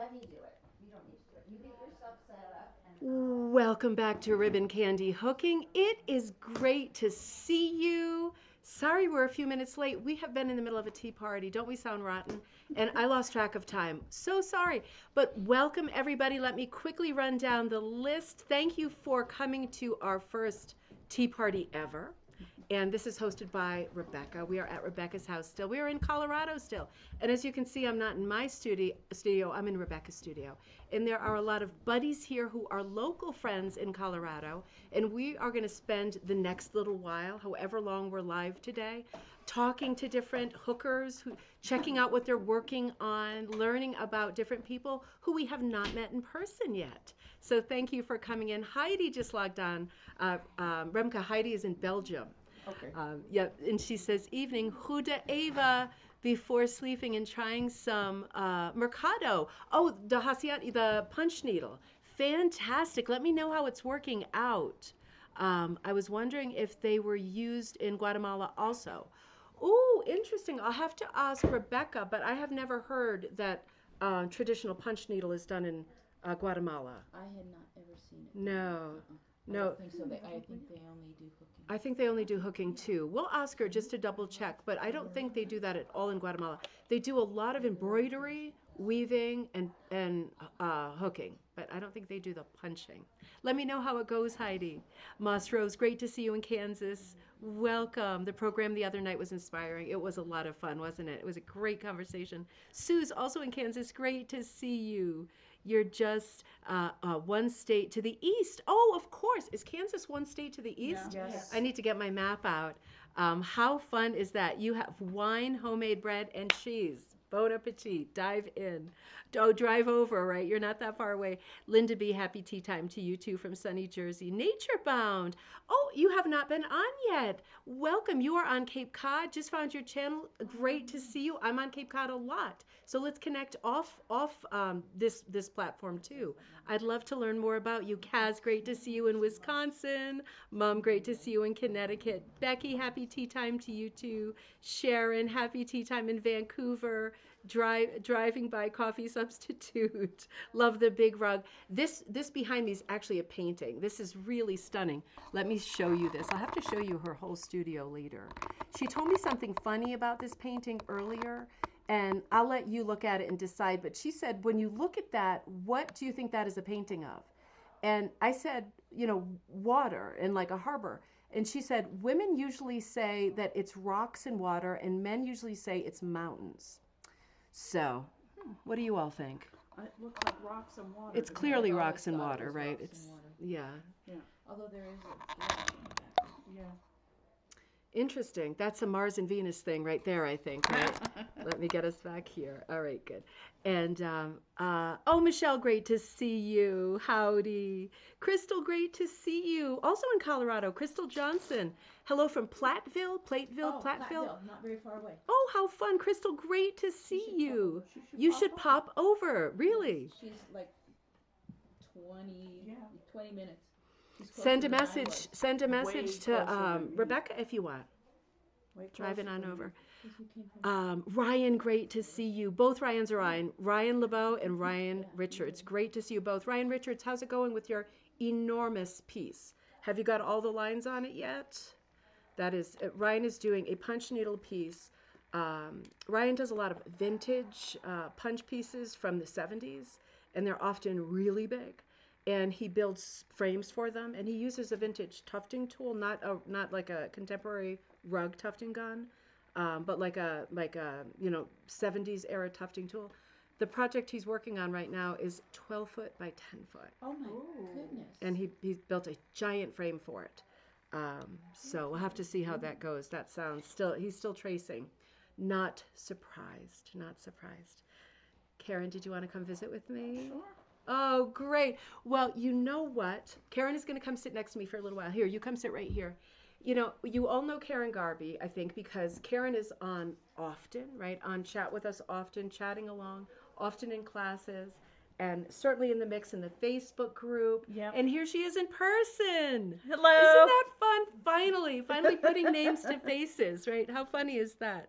let me do it. You don't need to do it. You get yourself set up. And Welcome back to Ribbon Candy Hooking. It is great to see you. Sorry we're a few minutes late. We have been in the middle of a tea party. Don't we sound rotten? And I lost track of time. So sorry. But welcome everybody. Let me quickly run down the list. Thank you for coming to our first tea party ever. And this is hosted by Rebecca. We are at Rebecca's house still. We are in Colorado still. And as you can see, I'm not in my studio. I'm in Rebecca's studio. And there are a lot of buddies here who are local friends in Colorado. And we are going to spend the next little while, however long we're live today, talking to different hookers, checking out what they're working on, learning about different people who we have not met in person yet. So thank you for coming in. Heidi just logged on. Remke, Heidi is in Belgium. Okay. Yeah, and she says, evening, Huda Eva, before sleeping and trying some Mercado. Oh, the punch needle. Fantastic. Let me know how it's working out. I was wondering if they were used in Guatemala also. Oh, interesting. I'll have to ask Rebecca, but I have never heard that traditional punch needle is done in Guatemala. I had not ever seen it. No. I No, don't think so. I think they only do hooking. I think they only do hooking too. We'll ask her just to double check, but I don't think they do that at all in Guatemala. They do a lot of embroidery, weaving, and hooking, but I don't think they do the punching. Let me know how it goes, Heidi. Moss Rose, great to see you in Kansas. Welcome. The program the other night was inspiring. It was a lot of fun, wasn't it? It was a great conversation. Sue's also in Kansas. Great to see you. You're just one state to the east. Oh, of course. Is Kansas one state to the east? Yeah. Yes. I need to get my map out. How fun is that? You have wine, homemade bread, and cheese. Bon appetit. Dive in. Oh, drive over, right? You're not that far away. Linda B., happy tea time to you too from sunny Jersey. Nature Bound. Oh, you have not been on yet. Welcome. You are on Cape Cod. Just found your channel. Great to see you. I'm on Cape Cod a lot. So let's connect off this platform too. I'd love to learn more about you. Kaz, great to see you in Wisconsin. Mom, great to see you in Connecticut. Becky, happy tea time to you too. Sharon, happy tea time in Vancouver. Driving by coffee substitute. Love the big rug. This behind me is actually a painting. This is really stunning. Let me show you this. I'll have to show you her whole studio later. She told me something funny about this painting earlier, and I'll let you look at it and decide. But she said, when you look at that, what do you think that is a painting of? And I said, water and like a harbor. And she said, women usually say that it's rocks and water, and men usually say it's mountains. So, what do you all think? It looks like rocks and water. It's clearly rocks and water, right? It's yeah. Although there is a Yeah. Interesting. That's a Mars and Venus thing right there, I think, right? Let me get us back here. All right, good. And, oh, Michelle, great to see you. Howdy. Crystal, great to see you. Also in Colorado, Crystal Johnson. Hello from Platteville, Platteville. not very far away. Oh, how fun. Crystal, great to see you. You should pop over. Really? She's like 20 minutes. Send a message. Send a message Way to closer than me. Rebecca if you want. Way Driving closer on than over. me. Ryan, great to see you. Both Ryans are on. Ryan LeBeau and Ryan Richards. Great to see you both. Ryan Richards, how's it going with your enormous piece? Have you got all the lines on it yet? That is, Ryan is doing a punch needle piece. Ryan does a lot of vintage punch pieces from the 70s, and they're often really big. And he builds frames for them, and he uses a vintage tufting tool, not like a contemporary rug tufting gun, but like a 70s era tufting tool. The project he's working on right now is 12 foot by 10 foot, Oh my goodness. and he's built a giant frame for it. So we'll have to see how that goes. That sounds he's still tracing. Not surprised. Karen, did you want to come visit with me? Sure. Oh, great. Well, you know what? Karen is going to come sit next to me for a little while. Here, you come sit right here. You all know Karen Garby, I think, because Karen is on often, right? On chat with us often, chatting along, often in classes, and certainly in the mix in the Facebook group. Yep. And here she is in person. Hello. Isn't that fun? Finally putting names to faces, right? How funny is that?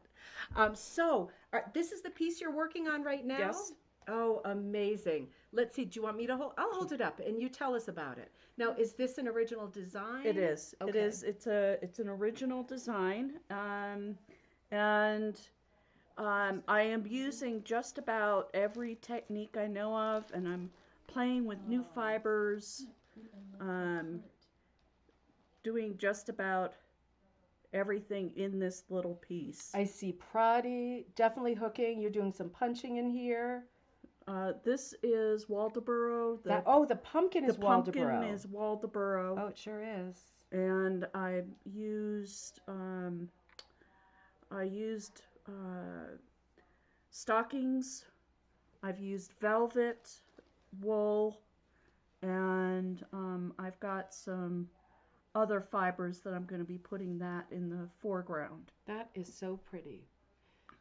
This is the piece you're working on right now? Yes. Oh, amazing. Let's see. Do you want me to hold? I'll hold it up and you tell us about it. Now, is this an original design? It is. It Okay. is. It's an original design. And I am using just about every technique I know of, and I'm playing with new fibers, doing just about everything in this little piece. I see Pradi, definitely hooking. You're doing some punching in here. This is Waldoboro. The pumpkin is the pumpkin Waldoboro. is Waldoboro. Oh, it sure is. And I used stockings. I've used velvet, wool, and I've got some other fibers that I'm going to be putting that in the foreground. That is so pretty.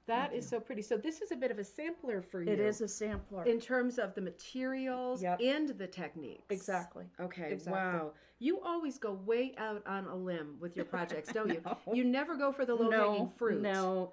That is so pretty. So this is a bit of a sampler for you. It is a sampler. In terms of the materials and the techniques. Exactly. Okay, exactly. wow. You always go way out on a limb with your projects, don't you? You never go for the low-hanging fruit. No,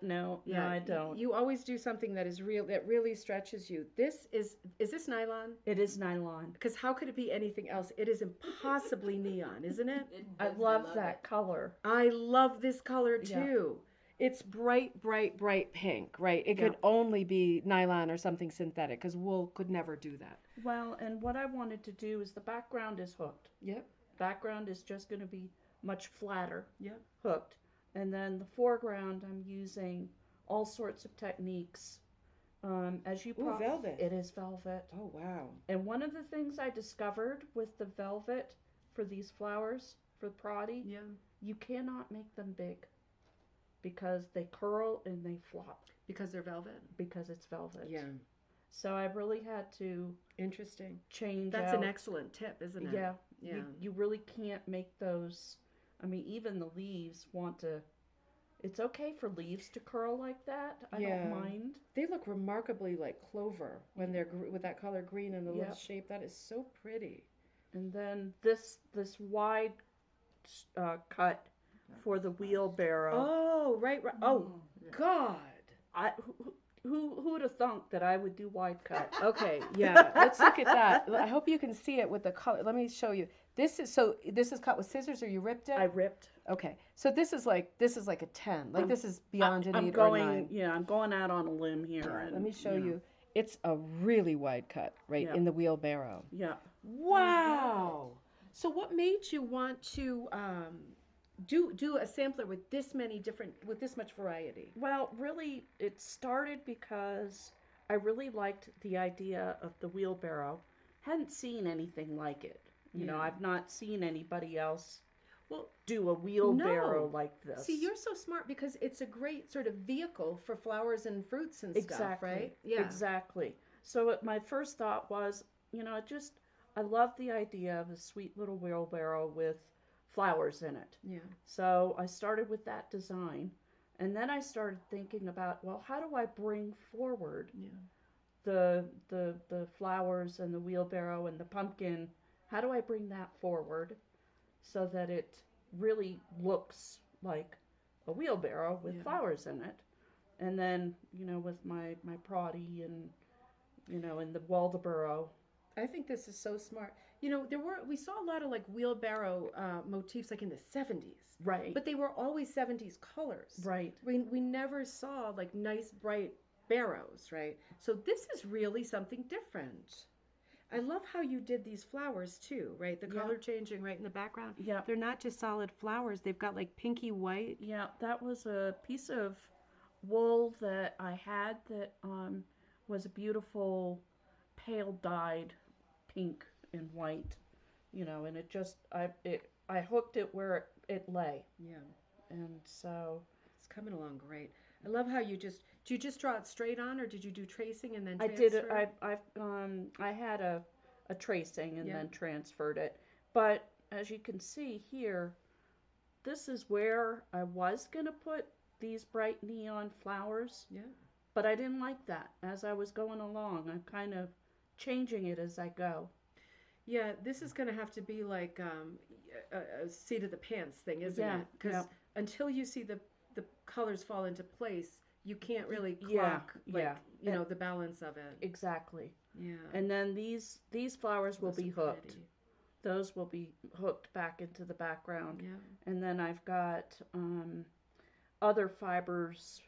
I don't. You always do something that is real, that really stretches you. Is this nylon? It is nylon. Because how could it be anything else? It is impossibly neon, isn't it? I love that color. I love this color too. It's bright, bright, bright pink, right? It could only be nylon or something synthetic because wool could never do that. Well, and what I wanted to do is the background is hooked. Yep. Background is just going to be much flatter. Yep. Hooked. And then the foreground, I'm using all sorts of techniques. As you probably... velvet. It is velvet. Oh, wow. And one of the things I discovered with the velvet for these flowers, for Pradi, you cannot make them big. Because they curl and they flop. Because they're velvet? Because it's velvet. Yeah. So I really had to change That's out. an excellent tip, isn't it? Yeah. Yeah. You really can't make those. I mean, even the leaves want to. It's okay for leaves to curl like that. I don't mind. They look remarkably like clover when they're with that color green and the little shape. That is so pretty. And then this wide cut for the wheelbarrow. Oh, right. Oh, God. Who would have thunk that I would do wide cut? Okay, yeah. Let's look at that. I hope you can see it with the color. Let me show you. This is cut with scissors, or you ripped it? I ripped. Okay, so this is like a 10. Like this is beyond an 8 or 9. Yeah, I'm going out on a limb here. Let me show you. It's a really wide cut, right in the wheelbarrow. Yeah. Wow. So what made you want to do a sampler with this much variety? Well, really, it started because I really liked the idea of the wheelbarrow. Hadn't seen anything like it. You know, I've not seen anybody else do a wheelbarrow like this. See, you're so smart because it's a great sort of vehicle for flowers and fruits and stuff, right? Yeah. Exactly. So my first thought was, I love the idea of a sweet little wheelbarrow with flowers in it. Yeah. So I started with that design, and then I started thinking about, well, how do I bring forward the flowers and the wheelbarrow and the pumpkin? How do I bring that forward so that it really looks like a wheelbarrow with flowers in it? And then, with my Pradi and and the Waldoboro. I think this is so smart. We saw a lot of like wheelbarrow motifs like in the 70s. Right. But they were always 70s colors. Right. We never saw like nice bright barrows, right? So this is really something different. I love how you did these flowers too, right? The color changing right in the background. Yeah. They're not just solid flowers. They've got like pinky white. Yeah, that was a piece of wool that I had that was a beautiful pale dyed pink and white, and it just I hooked it where it lay. Yeah. And so it's coming along great. I love how do you just draw it straight on, or did you do tracing and then transfer? I did it. I had a tracing and then transferred it. But as you can see here, this is where I was going to put these bright neon flowers. Yeah. But I didn't like that. As I was going along, I'm kind of changing it as I go. Yeah, this is going to have to be like a seat of the pants thing, isn't it? Because until you see the colors fall into place, you can't really Yeah, clock, yeah. you know, the balance of it. Exactly. Yeah. And then these flowers will Those be are hooked. pretty. Those will be hooked back into the background. Yeah. And then I've got other fibers,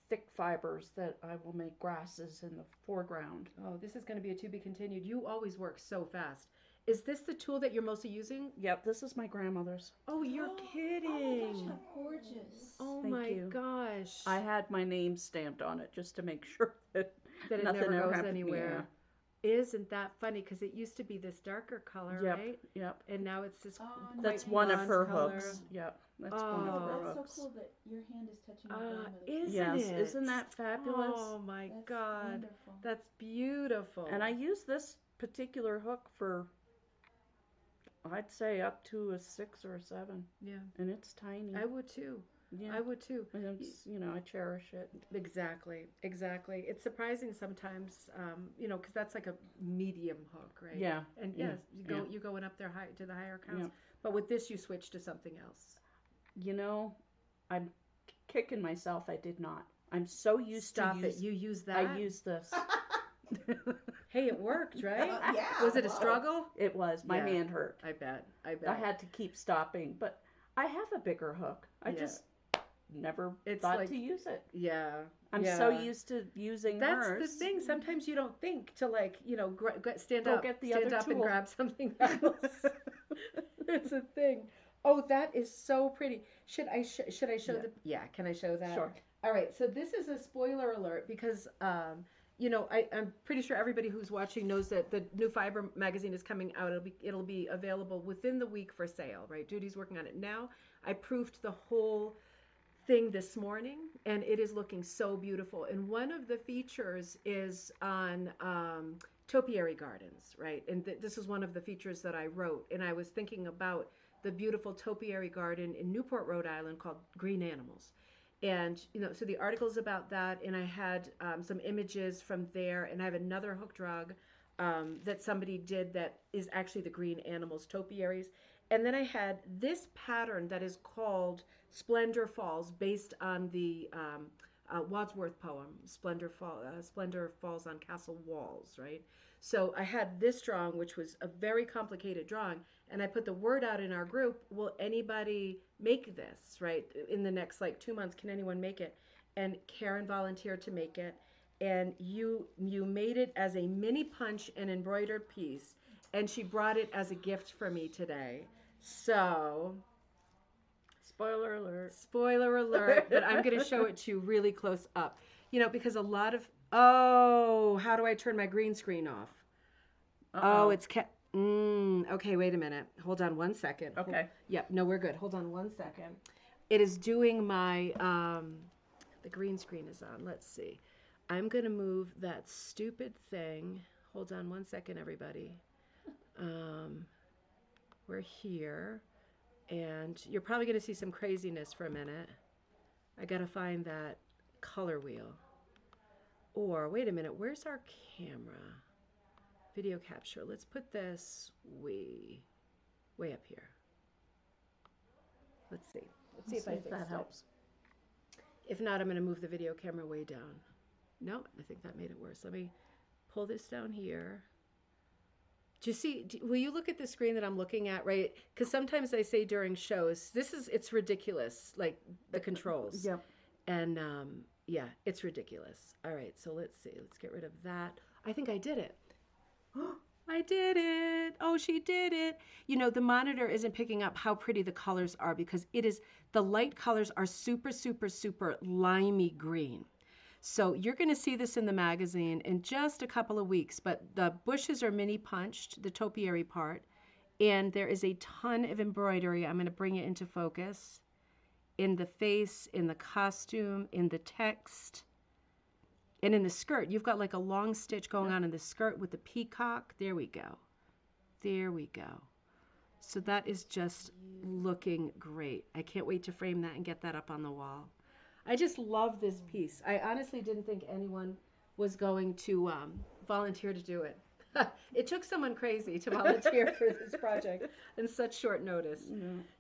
thick fibers that I will make grasses in the foreground. Oh, this is going to be a to be continued. You always work so fast. Is this the tool that you're mostly using? Yep, this is my grandmother's. Oh, you're Oh my kidding. gosh, how gorgeous. Oh Thank my you. gosh. I had my name stamped on it just to make sure that That it nothing never ever goes happened to me. anywhere. Isn't that funny? Because it used to be this darker color, Yep, right? yep. And now it's this Oh, quite That's one of bronze her color. hooks. Yep, that's one Oh. of her That's hooks. so cool that your hand is touching your grandmother's. Isn't Yes, it? isn't that fabulous? Oh my That's God. wonderful. That's beautiful. And I use this particular hook for, I'd say, up to a 6 or a 7. Yeah. And it's tiny. I would too. Yeah. I would too. And it's, you know, I cherish it. Exactly, exactly. It's surprising sometimes, you know, because that's like a medium hook, right? Yeah. And yeah, yes, you're going up there high to the higher counts. Yeah. But with this, you switch to something else. You know, I'm kicking myself. I did not. I'm so used Stop to it. You use that. I use this. Hey, it worked, right? Yeah. Was it a whoa. struggle? It was. My Yeah. hand hurt. I bet. I bet. I had to keep stopping. But I have a bigger hook. I Yeah. just never It's thought like- to use it. Yeah. I'm yeah. so used to using That's hers. the thing. Sometimes you don't think to, like, you know, stand Go up, get the stand other up and tool. grab something else. It's a thing. Oh, that is so pretty. Should I show Yeah. the? Yeah, can I show that? Sure. All right. So this is a spoiler alert because you know, I'm pretty sure everybody who's watching knows that the new Fiber magazine is coming out. It'll be available within the week for sale. Right? Judy's working on it now. I proofed the whole thing this morning, and it is looking so beautiful. And one of the features is on topiary gardens, right? And this is one of the features that I wrote. And I was thinking about the beautiful topiary garden in Newport, Rhode Island called Green Animals. And, you know, so the article is about that. And I had some images from there. And I have another hook drug that somebody did that is actually the Green Animals topiaries. And then I had this pattern that is called Splendor Falls, based on the Wadsworth poem, Splendor Falls on Castle Walls, right? So I had this drawing, which was a very complicated drawing, and I put the word out in our group, will anybody make this, right? In the next, like, 2 months, can anyone make it? And Karen volunteered to make it, and you made it as a mini punch and embroidered piece, and she brought it as a gift for me today. So, Spoiler alert. spoiler alert, but I'm going to show it to you really close up. You know, because a lot of, oh, how do I turn my green screen off? Uh-oh. Oh, it's okay, wait a minute. Hold on one second. Okay. Yep, no, we're good. Hold on one second. It is doing my, the green screen is on. Let's see. I'm going to move that stupid thing. Hold on one second, everybody. We're here. And you're probably going to see some craziness for a minute. I got to find that color wheel. Or, wait a minute, where's our camera? Video capture. Let's put this way up here. Let's see. Let's see if I fix that it. helps. If not, I'm going to move the video camera way down. No, I think that made it worse. Let me pull this down here. Do you see, will you look at the screen that I'm looking at, right? Because sometimes I say during shows, it's ridiculous, like the controls. Yep. And yeah, it's ridiculous. All right, so let's see. Let's get rid of that. I think I did it. I did it. Oh, she did it. You know, the monitor isn't picking up how pretty the colors are because the light colors are super, super, super limey green. So you're going to see this in the magazine in just a couple of weeks, but the bushes are mini punched, the topiary part, and there is a ton of embroidery. I'm going to bring it into focus in the face, in the costume, in the text, and in the skirt. You've got like a long stitch going on in the skirt with the peacock. There we go. There we go. So that is just looking great. I can't wait to frame that and get that up on the wall. I just love this piece. I honestly didn't think anyone was going to volunteer to do it. It took someone crazy to volunteer for this project in such short notice.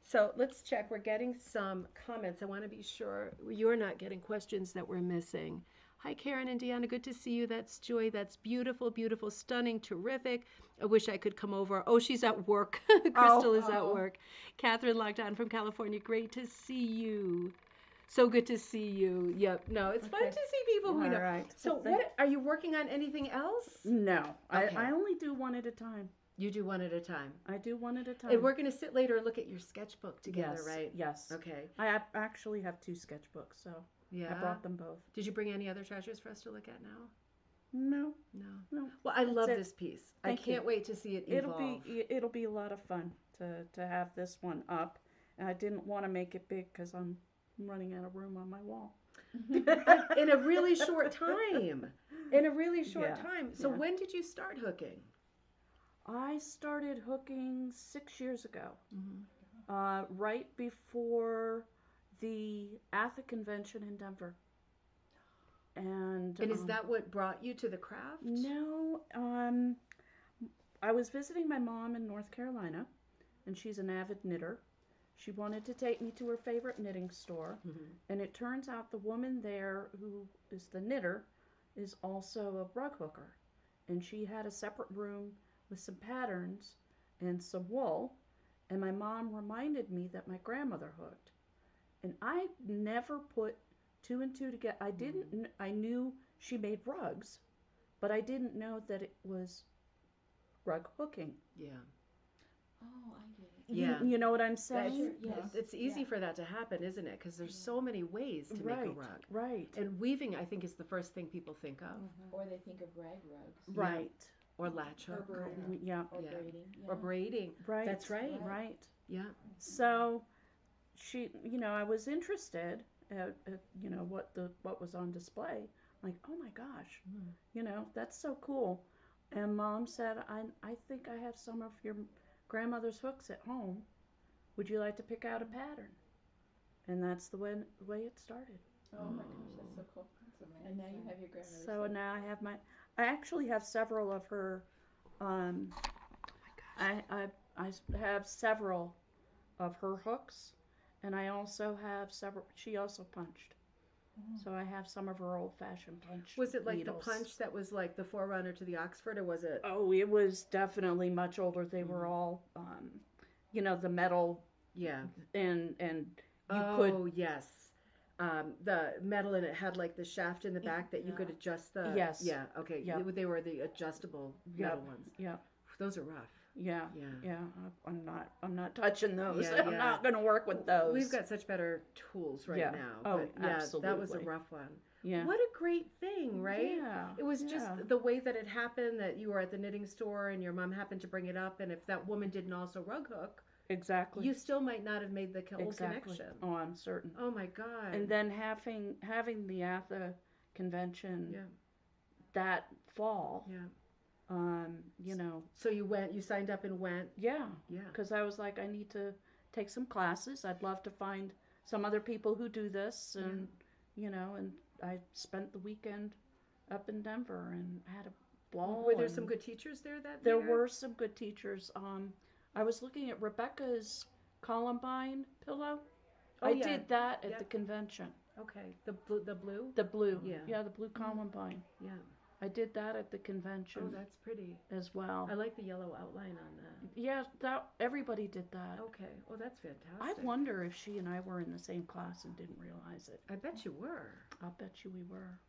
So let's check. We're getting some comments. I want to be sure you're not getting questions that we're missing. Hi, Karen and Deanna. Good to see you. That's Joy. That's beautiful, beautiful, stunning, terrific. I wish I could come over. Oh, she's at work. Crystal is at work. Catherine logged on from California. Great to see you. So good to see you. Yep. No, it's fun to see people we know. Right. So what are you working on anything else? No. Okay. I only do one at a time. You do one at a time. I do one at a time. And we're going to sit later and look at your sketchbook together, right? Yes. Okay. I actually have 2 sketchbooks, so Yeah. I brought them both. Did you bring any other treasures for us to look at now? No. No. Well, I love it. this piece. Thank I can't wait to see it evolve. It'll be a lot of fun to have this one up. And I didn't want to make it big because I'm running out of room on my wall. In a really short time. In a really short time. So yeah. when did you start hooking? I started hooking 6 years ago, Mm-hmm. right before the ATHA convention in Denver. And is that what brought you to the craft? No, I was visiting my mom in North Carolina, and she's an avid knitter. She wanted to take me to her favorite knitting store, and it turns out the woman there who is the knitter is also a rug hooker, and she had a separate room with some patterns and some wool, and my mom reminded me that my grandmother hooked, and I never put 2 and 2 together. I knew she made rugs, but I didn't know that it was rug hooking. Oh, I get it. Yeah. You know what I'm saying? It's easy for that to happen, isn't it? Because there's so many ways to make a rug. Right. And weaving, I think, is the first thing people think of. Or they think of rag rugs. Right. Or latch hook. Or braiding. Yeah. Or braiding. Or braiding. Right. That's right. Right. Yeah. So she, I was interested at what was on display. Like, oh my gosh, that's so cool. And Mom said, I think I have some of your grandmother's hooks at home. Would you like to pick out a pattern? And that's the way it started. Oh my gosh, that's so cool. That's amazing. And now you have your grandmother's. So now I actually have several of her. I have several of her hooks, and I also have several. She also punched. So I have some of her old-fashioned punch. Was it like needles. the punch that was like the forerunner to the Oxford, or was it? Oh, it was definitely much older. They were all, the metal. Yeah. And you could. Yes. The metal, and it had like the shaft in the back that you could adjust the. Yes. Yeah. Okay. Yeah. They were the adjustable metal ones. Yeah. Those are rough. Yeah. Yeah. Yeah. I'm not touching those. Yeah, I'm not going to work with those. We've got such better tools right now. Oh, but absolutely. That was a rough one. Yeah. What a great thing, right? Yeah. It was just the way that it happened, that you were at the knitting store and your mom happened to bring it up, and if that woman didn't also rug hook, exactly, you still might not have made the old connection. Oh, I'm certain. Oh my God. And then having the ATHA convention that fall. Yeah. So you signed up and went? Yeah. Yeah. Because I was like, I need to take some classes. I'd love to find some other people who do this. And, and I spent the weekend up in Denver and had a ball. Were there some good teachers there that There year? were some good teachers. I was looking at Rebecca's Columbine pillow. I did that at the convention. Okay. The blue? The blue. Yeah. Yeah, the blue Columbine. Yeah. I did that at the convention. Oh, that's pretty. As well. I like the yellow outline on that. Yeah, everybody did that. Okay. Oh, that's fantastic. I wonder if she and I were in the same class and didn't realize it. I bet you were. I'll bet you we were.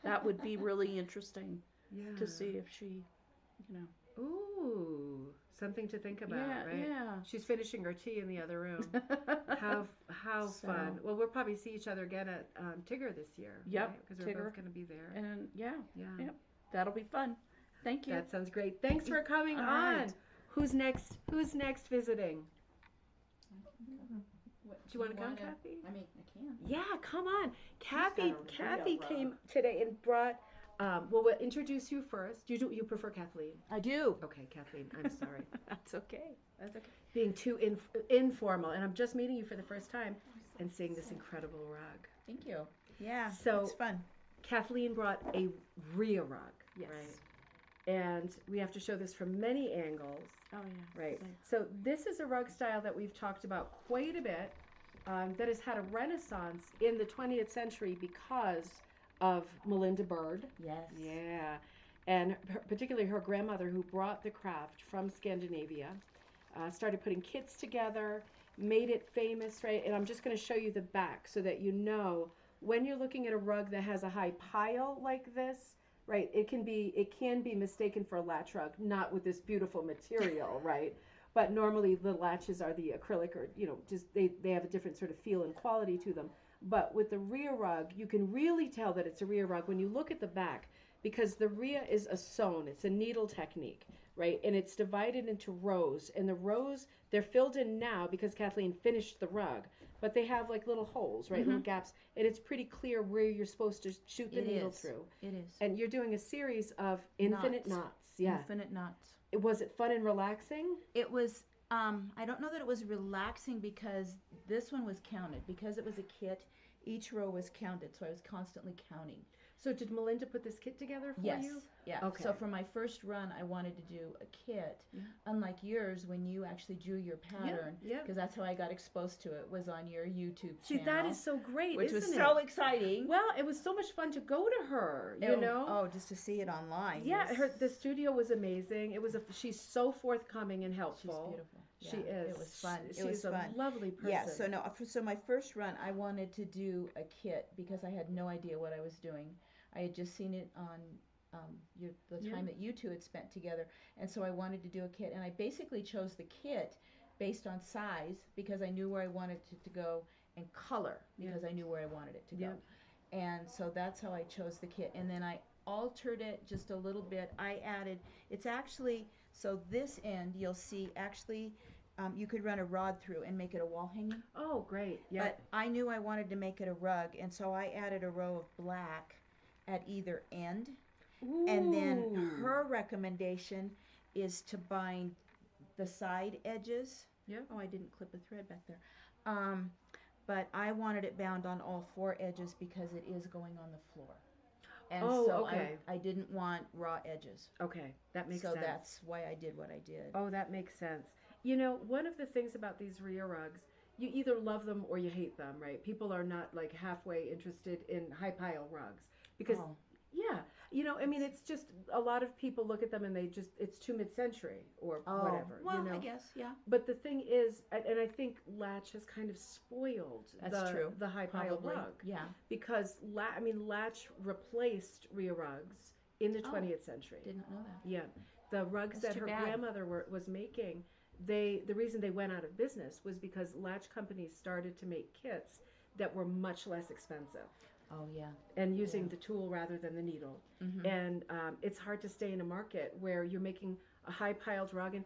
That would be really interesting to see if she, Ooh, something to think about, right? Yeah. She's finishing her tea in the other room. How fun. Well, we'll probably see each other again at Tigger this year. Yep. Because we're both going to be there. And yeah. Yep. That'll be fun. Thank you. That sounds great. Thanks for coming All on. right. Who's next visiting? What, Do you want to come, Kathy? I mean, I can. Yeah, come on. Kathy got a real came today and brought we'll introduce you first. You prefer Kathleen? I do. Okay, Kathleen, I'm sorry. That's okay. That's okay. Being too informal, and I'm just meeting you for the first time and seeing this incredible rug. Thank you. Yeah, So it's fun. Kathleen brought a Rhea rug, Yes. right? and we have to show this from many angles. Oh, yeah. Right. So this is a rug style that we've talked about quite a bit, that has had a renaissance in the 20th century because of Melinda Bird. Yes. Yeah. And particularly her grandmother, who brought the craft from Scandinavia, started putting kits together, made it famous, right? And I'm just going to show you the back so that you know when you're looking at a rug that has a high pile like this, right? It can be mistaken for a latch rug, not with this beautiful material, right? But normally the latches are the acrylic, or just they have a different sort of feel and quality to them. But with the Rhea rug, you can really tell that it's a Rhea rug when you look at the back, because the Rhea is a sewn, it's a needle technique, right? And it's divided into rows, and the rows, they're filled in now because Kathleen finished the rug, but they have like little holes, right? Little gaps, and it's pretty clear where you're supposed to shoot the needle through. It is. And you're doing a series of infinite knots. Yeah. Infinite knots. Was it fun and relaxing? It was, I don't know that it was relaxing because this one was counted. Because it was a kit, each row was counted, so I was constantly counting. So did Melinda put this kit together for you? Yeah. Okay. So for my first run, I wanted to do a kit. Yeah. Unlike yours, when you actually drew your pattern, Yeah. because that's how I got exposed to it, was on your YouTube See, channel. that is so great, which was isn't so it? exciting. Well, it was so much fun to go to her, you know? Oh, just to see it online. Yeah, was- the studio was amazing. She's so forthcoming and She's helpful. beautiful. She Yeah, is. It was fun. She's It was a fun. lovely person. Yeah, so my first run, I wanted to do a kit because I had no idea what I was doing. I had just seen it on the time that you two had spent together, and so I wanted to do a kit, and I basically chose the kit based on size because I knew where I wanted it to go, and color because I knew where I wanted it to go. And so that's how I chose the kit, and then I altered it just a little bit. I added, it's actually, so this end you'll see actually you could run a rod through and make it a wall hanging. Oh, great. Yeah. But I knew I wanted to make it a rug, and so I added a row of black at either end. Ooh. And then her recommendation is to bind the side edges. Yeah. Oh, I didn't clip a thread back there. But I wanted it bound on all four edges because it is going on the floor. And so okay. I didn't want raw edges. Okay, that makes sense. So that's why I did what I did. Oh, that makes sense. You know, one of the things about these Rhea rugs, you either love them or you hate them, right? People are not like halfway interested in high pile rugs because, yeah, I mean, it's just a lot of people look at them and it's too mid-century or whatever. Well, I guess, yeah. But the thing is, and I think Latch has kind of spoiled true. the high pile rug. Yeah. Because Latch replaced Rhea rugs in the 20th century. Didn't know that. Yeah. The rugs That's that too her bad. grandmother was making, the reason they went out of business was because Latch companies started to make kits that were much less expensive. Oh, yeah. And using the tool rather than the needle. Mm-hmm. And it's hard to stay in a market where you're making a high piled rug. And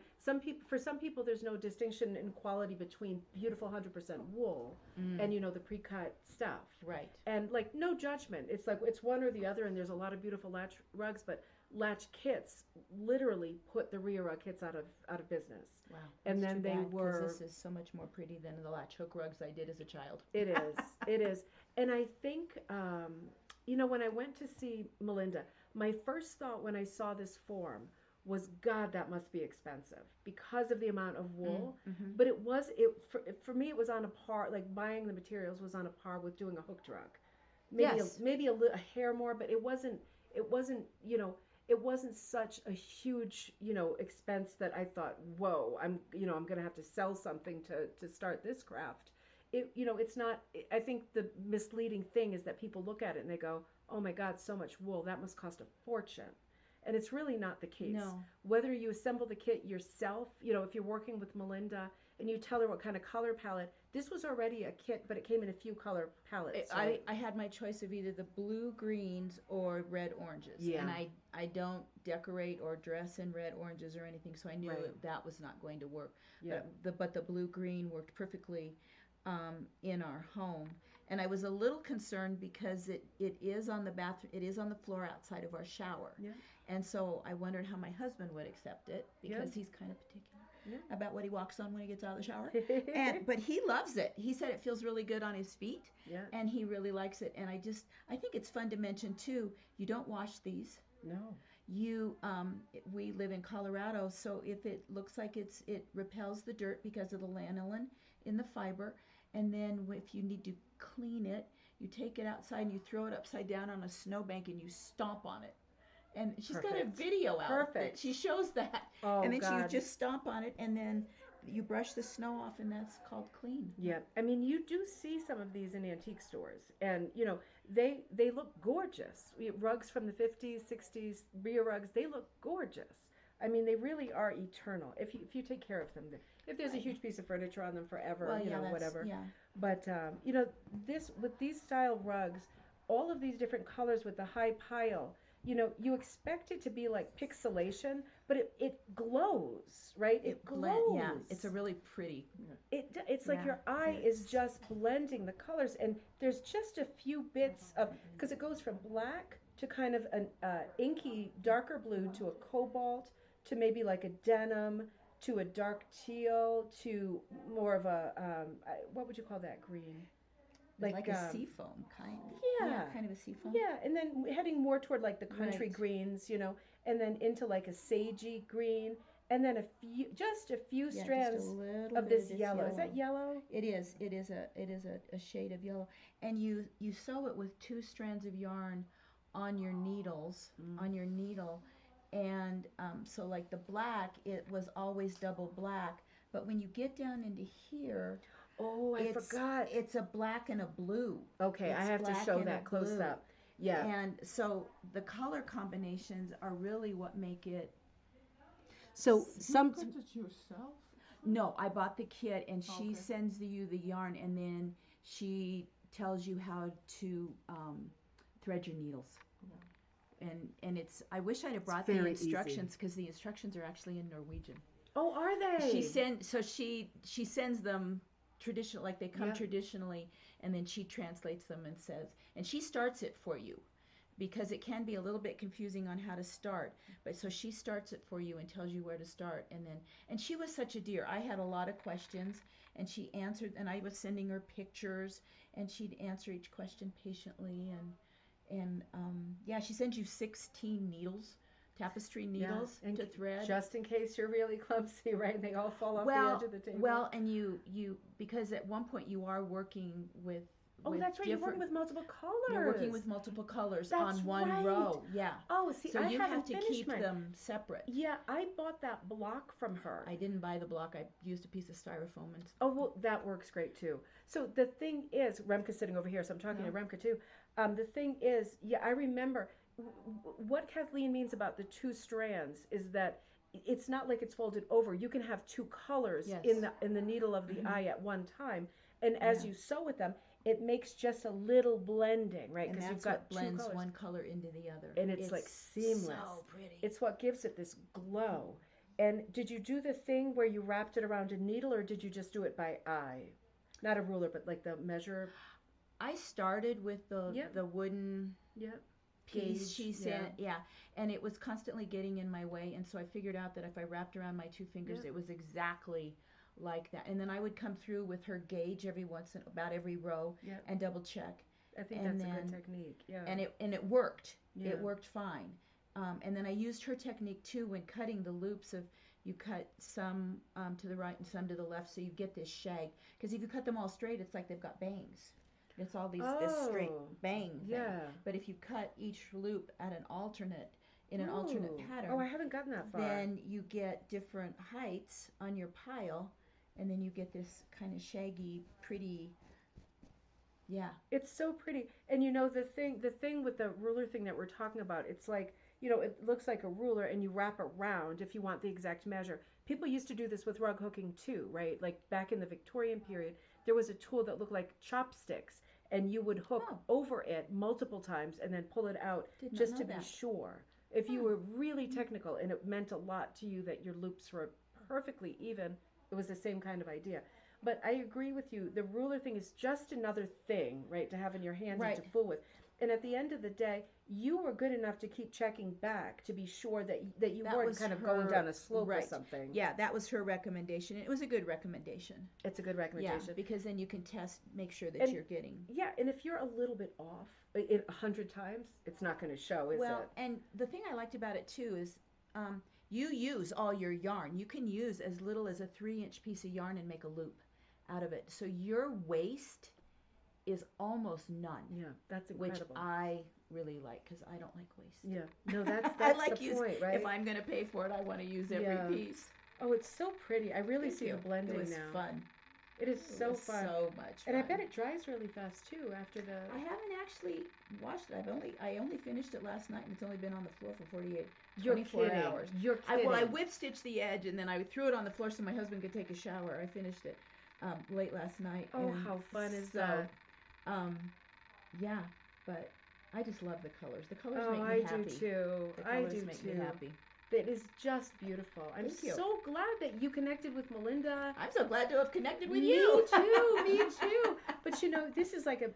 for some people, there's no distinction in quality between beautiful 100% wool and, the pre-cut stuff. Right. And like no judgment. It's like it's one or the other. And there's a lot of beautiful Latch rugs, but Latch kits literally put the Rhea rug kits out of business. Wow. And That's then too they bad, 'cause were. This is so much more pretty than the latch hook rugs I did as a child. It is. It is. And I think, when I went to see Melinda, my first thought when I saw this form was, God, that must be expensive because of the amount of wool. Mm-hmm. But for me, it was on a par, like buying the materials was on a par with doing a hooked rug. Maybe a hair more, but it wasn't, it wasn't such a huge, expense that I thought, whoa, I'm going to have to sell something to start this craft. It's not, I think the misleading thing is that people look at it and they go, oh my God, so much wool, that must cost a fortune. And it's really not the case. No. Whether you assemble the kit yourself, if you're working with Melinda and you tell her what kind of color palette, this was already a kit, but it came in a few color palettes. I had my choice of either the blue greens or red oranges. Yeah. And I don't decorate or dress in red oranges or anything, so I knew that was not going to work. Yeah. But the blue green worked perfectly in our home. And I was a little concerned because it is on the bathroom, it is on the floor outside of our shower. Yeah. And so I wondered how my husband would accept it because he's kind of particular about what he walks on when he gets out of the shower. But he loves it. He said it feels really good on his feet. Yeah. And he really likes it. And I think it's fun to mention too, you don't wash these. No. we live in Colorado, so if it looks like it repels the dirt because of the lanolin in the fiber, and then if you need to clean it, you take it outside and you throw it upside down on a snowbank and you stomp on it. And she's got a video out that she shows that. Oh, and then God. you just stomp on it, and then you brush the snow off, and that's called clean. Yeah, I mean, you do see some of these in antique stores, and you know they look gorgeous. Rugs from the 50s, 60s, Rhea rugs, they look gorgeous. I mean, they really are eternal if you take care of them. If there's a huge piece of furniture on them forever, Well, you yeah, know, whatever. Yeah. But you know, this with these style rugs, all of these different colors with the high pile, you know, you expect it to be like pixelation, but it glows, right? It glows. Yeah, it's a really pretty. It's like your eye is just blending the colors, and there's just a few bits of, because it goes from black to kind of an inky darker blue to a cobalt to maybe like a denim to a dark teal to more of a what would you call that green? Like a seafoam kind. Yeah, kind of a seafoam. Yeah, and then heading more toward like the country greens, you know, and then into like a sagey green, and then just a few strands of this yellow. Is that yellow? It is. It is a shade of yellow, and you sew it with 2 strands of yarn on your needles on your needle, and so like the black, it was always double black, but when you get down into here. Oh, I forgot. It's a black and a blue. Okay, I have to show that close up. Yeah. And so the color combinations are really what make it. So You put it yourself? No, I bought the kit, and she sends you the yarn, and then she tells you how to thread your needles. Yeah. And it's. I wish I'd have brought the instructions, because the instructions are actually in Norwegian. Oh, are they? She sends them. Traditional, like they come traditionally, and then she translates them and says, and she starts it for you, because it can be a little bit confusing on how to start, but so she starts it for you and tells you where to start, and she was such a dear. I had a lot of questions, and she answered, and I was sending her pictures, and she'd answer each question patiently, and she sends you 16 needles, tapestry needles to thread, just in case you're really clumsy, right? They all fall off the edge of the table. Well, and you because at one point you are working with. Oh, that's right. You're working with multiple colors. You're working with multiple colors on one row. Yeah. Oh, see, so you have to keep mine. them separate. Yeah, I bought that block from her. I didn't buy the block. I used a piece of styrofoam. Oh, well, that works great too. So the thing is, Remke's sitting over here, so I'm talking to Remke too. The thing is, I remember. What Kathleen means about the 2 strands is that it's not like it's folded over. You can have 2 colors in the needle of the eye at one time, and as you sew with them, it makes just a little blending, right? Because you've got blends one color into the other, and it's like seamless. So pretty. It's what gives it this glow. And did you do the thing where you wrapped it around a needle, or did you just do it by eye? Not a ruler, but like the measure. I started with the wooden. Yep. Piece she sent, and it was constantly getting in my way, and so I figured out that if I wrapped around my 2 fingers, it was exactly like that. And then I would come through with her gauge about every row and double check. I think that's a good technique. Yeah, and it worked. Yeah. It worked fine. And then I used her technique too when cutting the loops. Of you cut some to the right and some to the left, so you get this shag. Because if you cut them all straight, it's like they've got bangs. It's all this straight bang thing. Yeah. But if you cut each loop at an alternate pattern. Oh, I haven't gotten that far. Then you get different heights on your pile, and then you get this kind of shaggy, pretty. Yeah. It's so pretty. And you know the thing with the ruler thing that we're talking about, it's like, you know, it looks like a ruler and you wrap around if you want the exact measure. People used to do this with rug hooking too, right? Like back in the Victorian period, there was a tool that looked like chopsticks, and you would hook over it multiple times and then pull it out just to be sure. If you were really technical and it meant a lot to you that your loops were perfectly even, it was the same kind of idea. But I agree with you. The ruler thing is just another thing, right, to have in your hands and to fool with. And at the end of the day, you were good enough to keep checking back to be sure that you That weren't was kind of going her- down a slope right. or something. Yeah, that was her recommendation. It was a good recommendation. It's a good recommendation. Yeah, because then you can test, make sure that And- you're getting. Yeah, and if you're a little bit off 100 times, it's not going to show, is Well, it? and the thing I liked about it too is you use all your yarn. You can use as little as a 3-inch piece of yarn and make a loop out of it. So your waste is almost none. Yeah, that's Which incredible. I really like because I don't like waste. Yeah, no, that's I like the point, right? If I'm going to pay for it, I want to use every Yeah. piece. Oh, it's so pretty. I really Thank see you. the blending It was now. fun. It is It so was fun. so much fun. And I bet it dries really fast too after the. I haven't actually washed it. I only finished it last night, and it's only been on the floor for 24 hours. You're kidding. I whip stitched the edge, and then I threw it on the floor so my husband could take a shower. I finished it late last night. Oh, and how fun is so, that? Yeah, but I just love the colors. The colors Oh, make me I happy. do too. The I colors do make too. me happy. It is just beautiful. I'm Thank you. so glad that you connected with Melinda. I'm so glad to have connected with Me you. too, me too. But you know, this is like a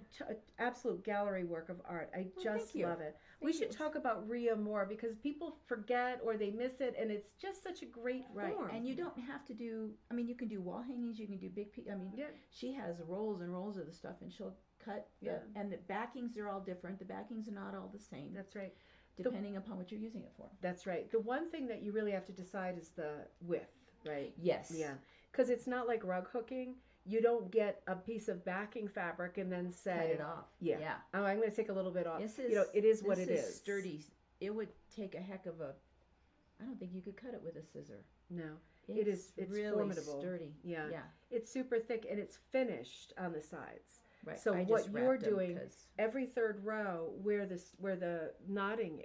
absolute gallery work of art. I Well, just thank you. love it. We Thank should you. talk about Rhea more because people forget or they miss it, and it's just such a great Right, form. and you don't have to do. I mean, you can do wall hangings. You can do big. I mean, Yeah. she has rolls and rolls of the stuff, and she'll cut. Yeah. And the backings are all different. The backings are not all the same, That's right. depending upon what you're using it for. That's right. The one thing that you really have to decide is the width, right? Yes. Yeah. Because it's not like rug hooking. You don't get a piece of backing fabric and then say, Cut it off. Yeah. Yeah. Oh, I'm going to take a little bit off. This is. You know, it is what it this is. Sturdy. It would take a heck of a. I don't think you could cut it with a scissor. No. It's It's really formidable. sturdy. Yeah. Yeah. It's super thick and it's finished on the sides. Right. So I what just you're wrapped 'em doing, 'cause- every third row where the knotting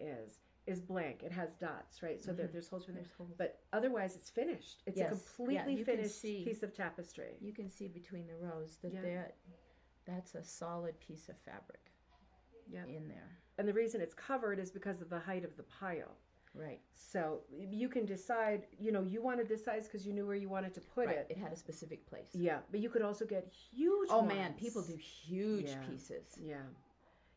is blank. It has dots, right? So there's holes in there. There's holes. But otherwise, it's finished. It's Yes. a completely you can finished see- piece of tapestry. You can see between the rows that Yeah. that's a solid piece of fabric. Yeah. In there. And the reason it's covered is because of the height of the pile. Right. So you can decide, you wanted this size because you knew where you wanted to put Right. it. It had a specific place. Yeah, but you could also get huge Oh ones. man, people do huge Yeah. pieces. Yeah.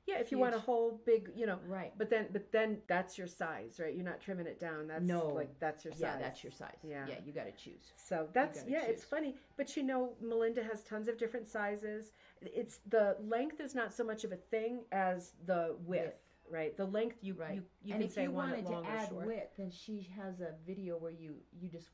Yeah, if you want a Huge. whole big, Right. but then that's your size, right? You're not trimming it down. That's No. that's your size. Yeah, that's your size. Yeah. Yeah, you got to choose. So that's gotta it's choose. funny, but Melinda has tons of different sizes. It's the length is not so much of a thing as the width, right? The length you Right. you And can if say you want it wanted long to or add short. width, then she has a video where you just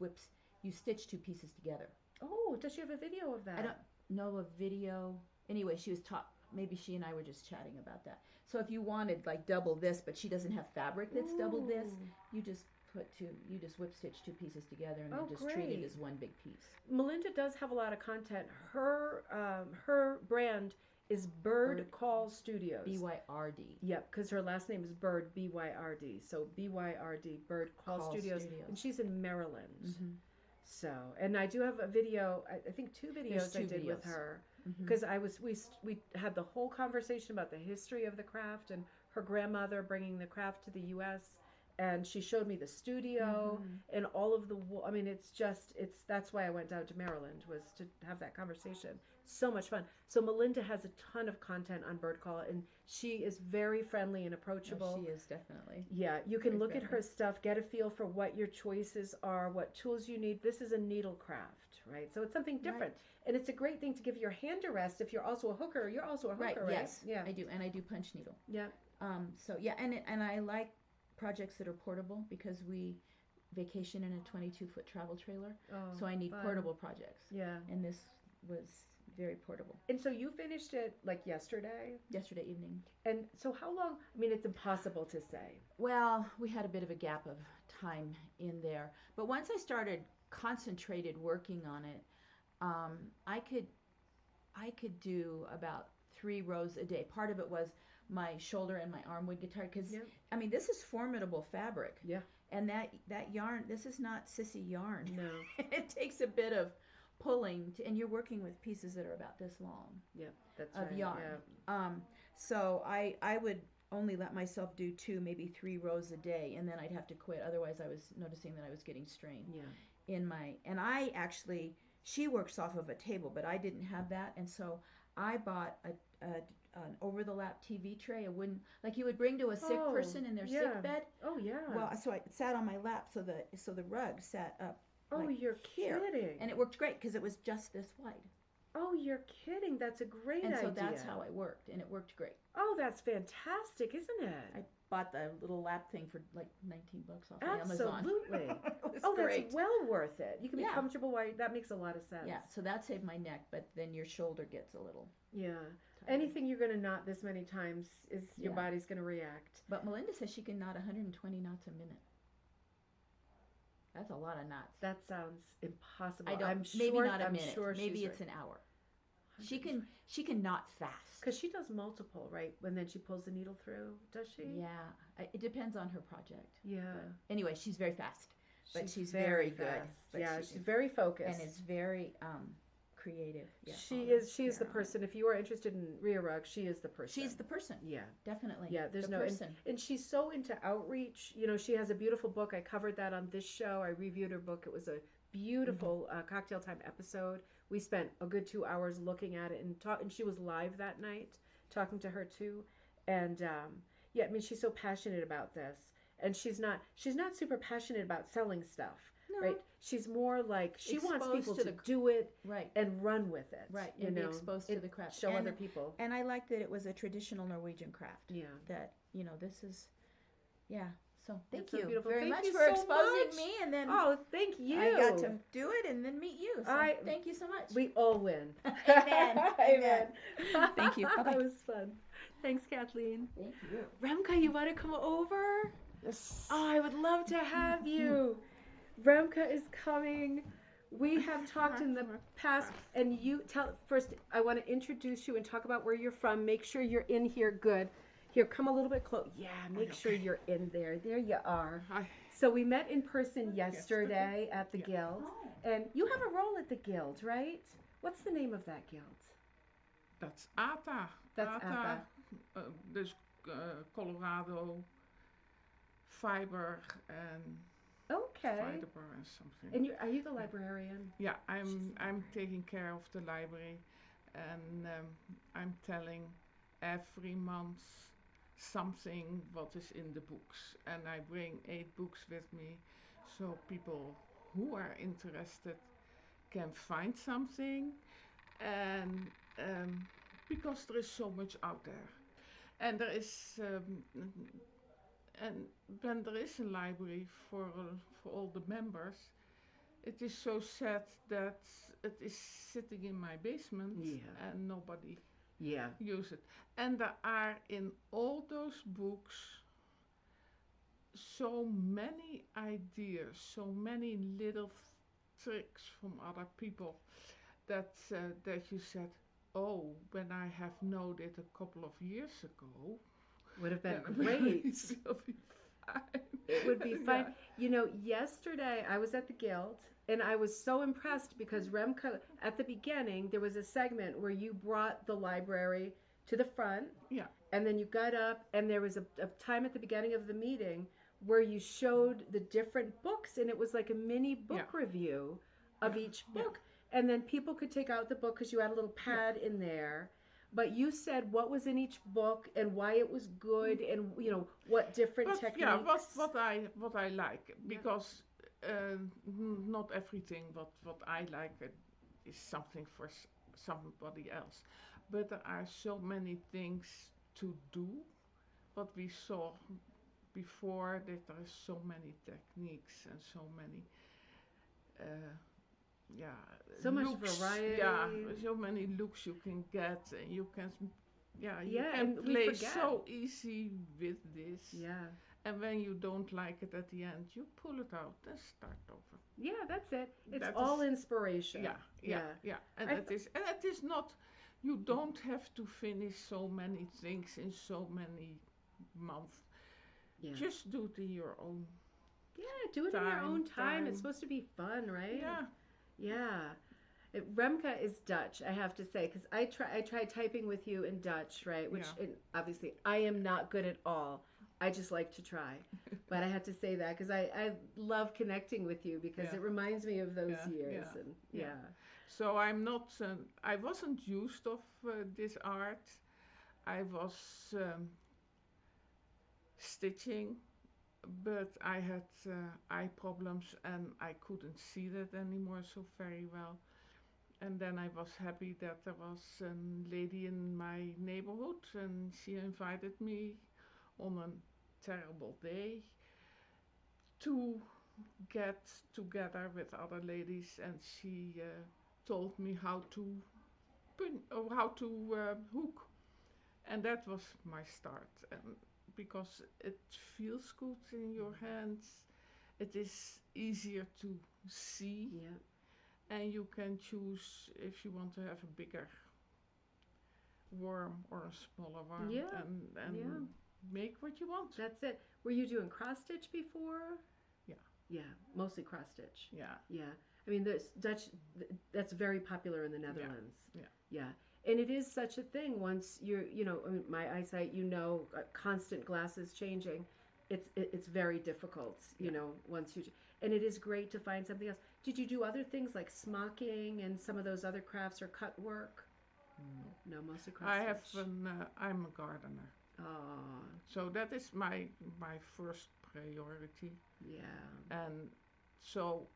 you stitch two pieces together. Oh, does she have a video of that? I don't know a video. Anyway, she was taught. Maybe she and I were just chatting about that. So if you wanted like double this, but she doesn't have fabric that's double this, Ooh. you just whip stitch two pieces together and Oh, then just treat it great. as one big piece. Melinda does have a lot of content. Her brand is Bird Call Studios. BYRD. Yep, because her last name is Bird, BYRD. So BYRD, Bird Call Call Studios. Studios. And she's in Maryland. Mm-hmm. So, and I do have a video, I think two videos There's I two did with videos. her. Mm-hmm. Because we had the whole conversation about the history of the craft and her grandmother bringing the craft to the U.S. And she showed me the studio and all of the. I mean, that's why I went down to Maryland, was to have that conversation. So much fun. So Melinda has a ton of content on Bird Call, and she is very friendly and approachable. She is definitely. Yeah, you can Very look at her friendly. stuff, get a feel for what your choices are, what tools you need. This is a needle craft, right? So it's something different. And it's a great thing to give your hand a rest if you're also a hooker. You're also a hooker, right? Yes. Yeah. I do, and I do punch needle. Yeah. So yeah, and I like projects that are portable because we vacation in a 22-foot travel trailer, Oh, so I need fun. portable projects. Yeah. And this was very portable. And so you finished it like yesterday? Yesterday evening. And so how long? I mean, it's impossible to say. Well, we had a bit of a gap of time in there, but once I started concentrated working on it, I could do about 3 rows a day. Part of it was my shoulder and my arm would get tired because Yeah. I mean this is formidable fabric. Yeah. And that yarn, this is not sissy yarn. No. It takes a bit of pulling and you're working with pieces that are about this long Yeah, that's of right. yarn. Yeah. So I would only let myself do 2, maybe 3 rows a day, and then I'd have to quit. Otherwise, I was noticing that I was getting strained Yeah. in my. And she works off of a table, but I didn't have that, and so I bought an over the lap TV tray, a wooden, like you would bring to a sick Oh, person in their yeah. sick bed. Oh, yeah. Well, so it sat on my lap, so the rug sat up Oh, like you're here, kidding. and it worked great because it was just this wide. Oh, you're kidding. That's a great And so idea. that's how I worked, and it worked great. Oh, that's fantastic, isn't it? I bought the little lap thing for like $19 off of Amazon. Absolutely. It was Oh, great. that's well worth it. You can be Yeah. comfortable while that makes a lot of sense. Yeah, so that saved my neck, but then your shoulder gets a little Yeah. tired. Anything you're going to knot this many times is your Yeah. body's going to react. But Melinda says she can knot 120 knots a minute. That's a lot of knots. That sounds impossible. I don't. I'm maybe sure, not a I'm minute. Sure Maybe she's it's an hour. She can knot fast. because she does multiple, right? And then she pulls the needle through. Does she? Yeah, it depends on her project. Yeah. But anyway, she's very fast, but she's very very good. fast. But Yeah, she- she's very focused. and is very creative. Yeah, She all is. She is the yeah. person. If you are interested in Rhea Rug, she is the person. She's the person. Yeah. Definitely. Yeah, there's the no person. and she's so into outreach. You know, she has a beautiful book. I covered that on this show. I reviewed her book. It was a beautiful cocktail time episode. We spent a good 2 hours looking at it and she was live that night talking to her too. And yeah, I mean she's so passionate about this. And she's not super passionate about selling stuff. No. Right? She's more like she wants Exposed people to to the- do it Right. and run with it. Right. You And be know, exposed to the craft. show and, other people. And I like that it was a traditional Norwegian craft. Yeah. That this is, yeah. So thank That's so you beautiful. very Thank much you for so exposing much. me, and then Oh, thank you. I got to do it and then meet you. So I- thank you so much. We all win. Amen. Amen. Thank you. Bye-bye. That was fun. Thanks, Kathleen. Thank you. Remka, you want to come over? Yes. Oh, I would love to have you. Remka is coming. We have talked in the past, and you tell first. I want to introduce you and talk about where you're from. Make sure you're in here good. Here, come a little bit close. Yeah, make sure you're in there. There you are. Hi. So we met in person yesterday at the Guild, Oh. and you have a role at the Guild, right? What's the name of that Guild? That's ATA. That's ATA. Dus Colorado fiber and Okay. fiber and something. And are you the librarian? Yeah, I'm taking care of the library, and I'm telling every month something what is in the books, and I bring 8 books with me, so people who are interested can find something, and because there is so much out there, and there is and when there is a library for all the members, it is so sad that it is sitting in my basement and nobody Yeah. use it. And there are in all those books so many ideas, so many little tricks from other people that you said, oh, when I have known it a couple of years ago, Would have been then great. it will be fine. It would be Yeah. fun. You know, yesterday I was at the Guild and I was so impressed because Remka, at the beginning, there was a segment where you brought the library to the front. Yeah. And then you got up and there was a time at the beginning of the meeting where you showed the different books and it was like a mini book review of each book. And then people could take out the book because you had a little pad in there. But you said what was in each book and why it was good and what different But techniques. yeah, what I like, because not everything what I like is something for somebody else, but there are so many things to do. What we saw before, that there are so many techniques and so many So much looks. variety. Yeah, so many looks you can get, and you can you can and we play forget. so easy with this. Yeah. And when you don't like it at the end, you pull it out and start over. Yeah, that's it. It's That all is- inspiration. Yeah. And I it is not. You don't have to finish so many things in so many months. Yeah. Just do it in your own. Yeah, do it in your own time. time. It's supposed to be fun, right? Yeah. Yeah. Remka is Dutch, I have to say, because I tried typing with you in Dutch, right? Which obviously I am not good at all. I just like to try. But I had to say that because I love connecting with you because it reminds me of those years. And So I'm not. I wasn't used of this art, I was stitching, but I had eye problems and I couldn't see that anymore so very well. And then I was happy that there was a lady in my neighborhood and she invited me on a terrible day to get together with other ladies, and she told me how to hook, and that was my start. And because it feels good in your hands, it is easier to see, Yeah. and you can choose if you want to have a bigger worm or a smaller worm, Yeah. and Yeah. make what you want. That's it. Were you doing cross stitch before? Yeah. Yeah, mostly cross stitch. Yeah. Yeah. I mean, there's Dutch, that's very popular in the Netherlands. Yeah. Yeah. And it is such a thing once you're, I mean, my eyesight, constant glasses changing. It's very difficult, once you, and it is great to find something else. Did you do other things like smocking and some of those other crafts or cut work? No, mostly cross stitch. I'm a gardener. Oh, So that is my first priority. yeah. And so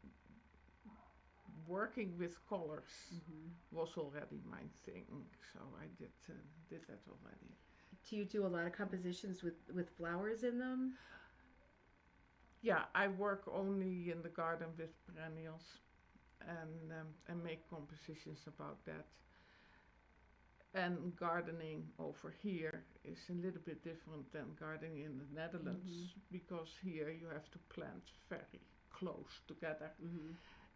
working with colors was already my thing. So I did that already. Do you do a lot of compositions with flowers in them? Yeah, I work only in the garden with perennials and make compositions about that. And gardening over here is a little bit different than gardening in the Netherlands, because here you have to plant very close together.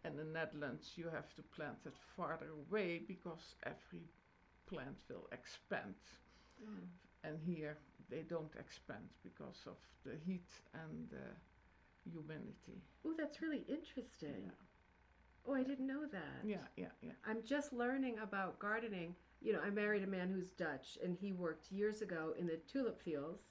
In the Netherlands you have to plant it farther away because every plant will expand. And here they don't expand because of the heat and the humidity. Oh, that's really interesting. Yeah. Oh, I didn't know that. Yeah. I'm just learning about gardening. I married a man who's Dutch, and he worked years ago in the tulip fields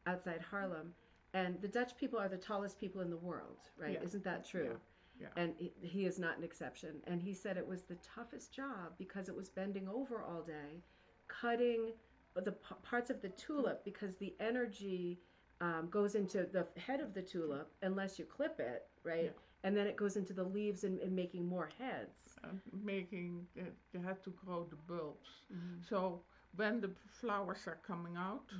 outside Harlem. And the Dutch people are the tallest people in the world, right? Yeah. Isn't that true? Yeah. And he is not an exception. And he said it was the toughest job because it was bending over all day, cutting the parts of the tulip, because the energy goes into the head of the tulip unless you clip it, right? Yeah. And then it goes into the leaves and making more heads. You had to grow the bulbs. So when the flowers are coming out,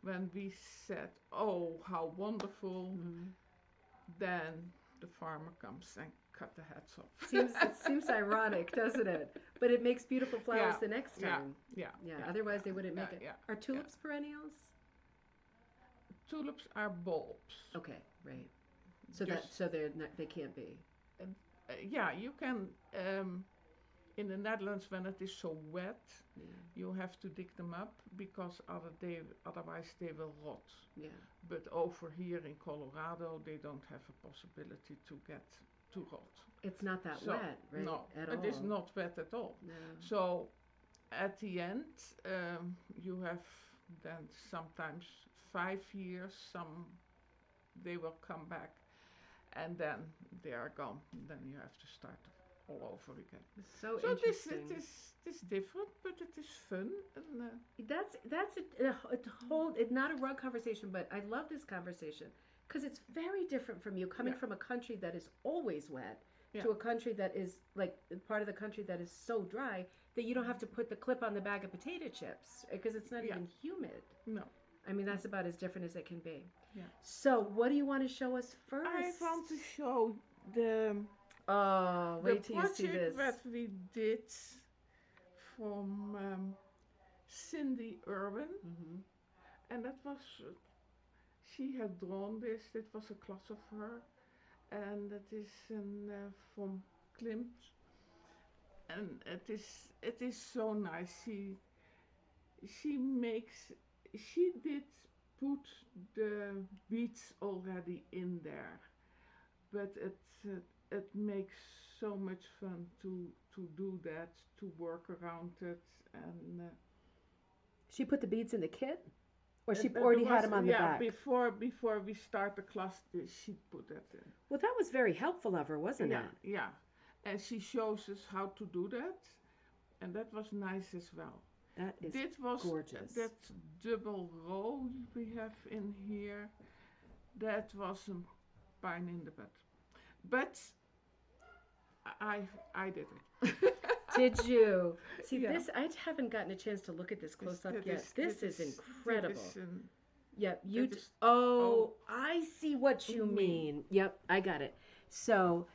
when we said, "Oh, how wonderful," then the farmer comes and cut the heads off. It seems ironic, doesn't it? But it makes beautiful flowers the next time. Yeah. Otherwise, they wouldn't make it. Yeah. Are tulips perennials? Tulips are bulbs. Okay, right. So they can't be. Yeah, you can. In the Netherlands, when it is so wet, you have to dig them up because otherwise they will rot. Yeah. But over here in Colorado, they don't have a possibility to get to rot. It's not that wet, right? No, at all. it is not wet at all. No. So at the end, you have then sometimes 5 years. Some they will come back, and then they are gone. Then you have to start all over again. So interesting. This is different, but it is fun. And that's it's not a rug conversation, but I love this conversation because it's very different from you coming from a country that is always wet to a country that is like part of the country that is so dry that you don't have to put the clip on the bag of potato chips because it's not even humid. No. I mean, that's about as different as it can be. Yeah. So, what do you want to show us first? I want to show the wait till you see this. project that we did from Cindy Irwin, and that was she had drawn this. It was a class of her, and it is from Klimt, and it is so nice. She did put the beads already in there, but it makes so much fun to do that, to work around it, and she put the beads in the kit, or she already had them on the back. Yeah, before we start the class, she put that in. Well, that was very helpful of her, wasn't it? Yeah, and she shows us how to do that, and that was nice as well. That is Dit was gorgeous. that double row we have in here. That was a pain in the butt. But I did it. Did you? See, Yeah. this, I haven't gotten a chance to look at this close up That yet. This is incredible. That is Yep, that is- oh, I see what you mean. mean. Yep, I got it. So,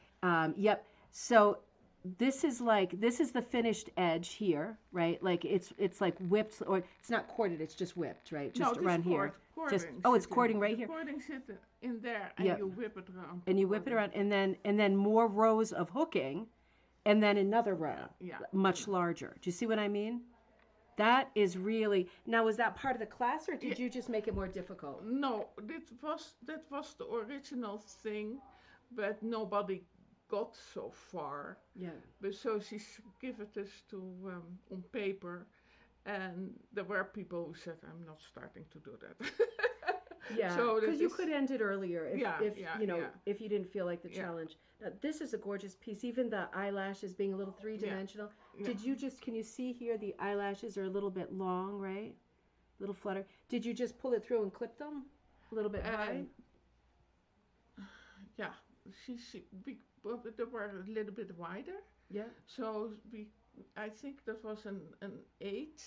yep. So this is the finished edge here, right? Like it's like whipped, or it's not corded, it's just whipped, right? Just no, around here. Cording Oh, it's sitting- cording right here. Cording sits in there, and Yep. you whip it around. And you whip it around, and then more rows of hooking, and then another row, Yeah. much larger. Do you see what I mean? That is really, now was that part of the class, or did you just make it more difficult? No, that was the original thing, but nobody got so far. Yeah. But so she gave it us to on paper, and there were people who said, "I'm not starting to do that." Yeah, So because that you is- could end it earlier if, Yeah, if yeah, you know, yeah. if you didn't feel like the Yeah. challenge. Now, this is a gorgeous piece. Even the eyelashes being a little three-dimensional. Yeah. Did you just, can you see here the eyelashes are a little bit long, right? A little flutter. Did you just pull it through and clip them a little bit high? Yeah, they were a little bit wider. Yeah. So I think that was an 8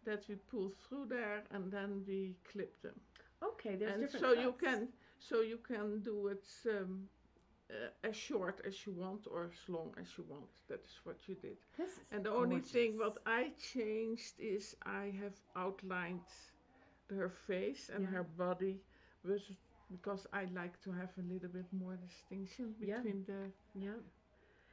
that we pulled through there, and then we clipped them. Okay, there's And different cuts. so you can do it as short as you want or as long as you want. That is what you did. This is And the only thing gorgeous. what I changed is I have outlined her face and Yeah. her body, because I like to have a little bit more distinction Yeah. between the Yeah.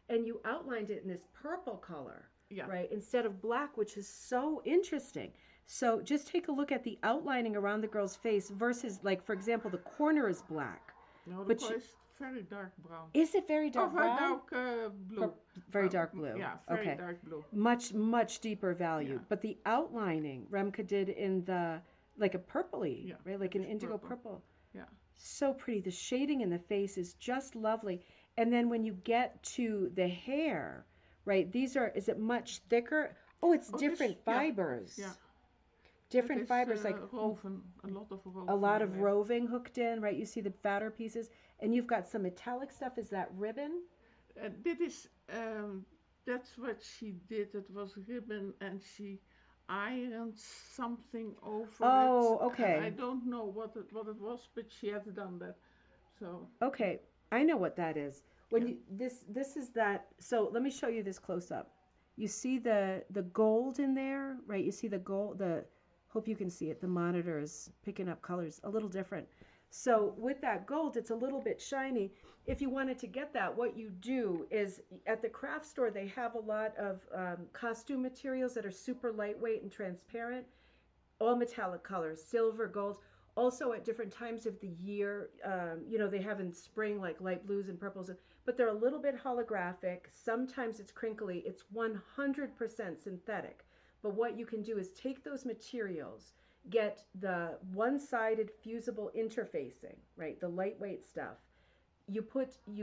And you outlined it in this purple color, yeah. right, instead of black, which is so interesting. So just take a look at the outlining around the girl's face versus, like, for example, the corner is black. No, the But color is very dark brown. Is it very dark very brown? dark blue. Very dark blue. Yeah, very Okay. dark blue. Much deeper value. Yeah. But the outlining Remke did in the, like a purpley, Yeah, right? Like it an was indigo purple. purple. Yeah. So pretty. The shading in the face is just lovely. And then when you get to the hair, right, is it much thicker? Oh, it's different fibers. Yeah. Different It is, fibers, like woven, a lot of woven. a lot of in there. roving hooked in, right? You see the fatter pieces. And you've got some metallic stuff. Is that ribbon? Dit is, that's what she did. It was ribbon, and she ironed something over it. Oh, okay. I don't know what it was, but she had done that. So Okay, I know what that is. When you this is that. So let me show you this close up. You see the gold in there, right? You see the gold. Hope you can see it. The monitor is picking up colors a little different. So with that gold, it's a little bit shiny. If you wanted to get that, what you do is at the craft store they have a lot of costume materials that are super lightweight and transparent, all metallic colors, silver, gold. Also at different times of the year, they have in spring like light blues and purples, but they're a little bit holographic. Sometimes it's crinkly. It's 100% synthetic. But what you can do is take those materials, get the one-sided fusible interfacing, right? The lightweight stuff. You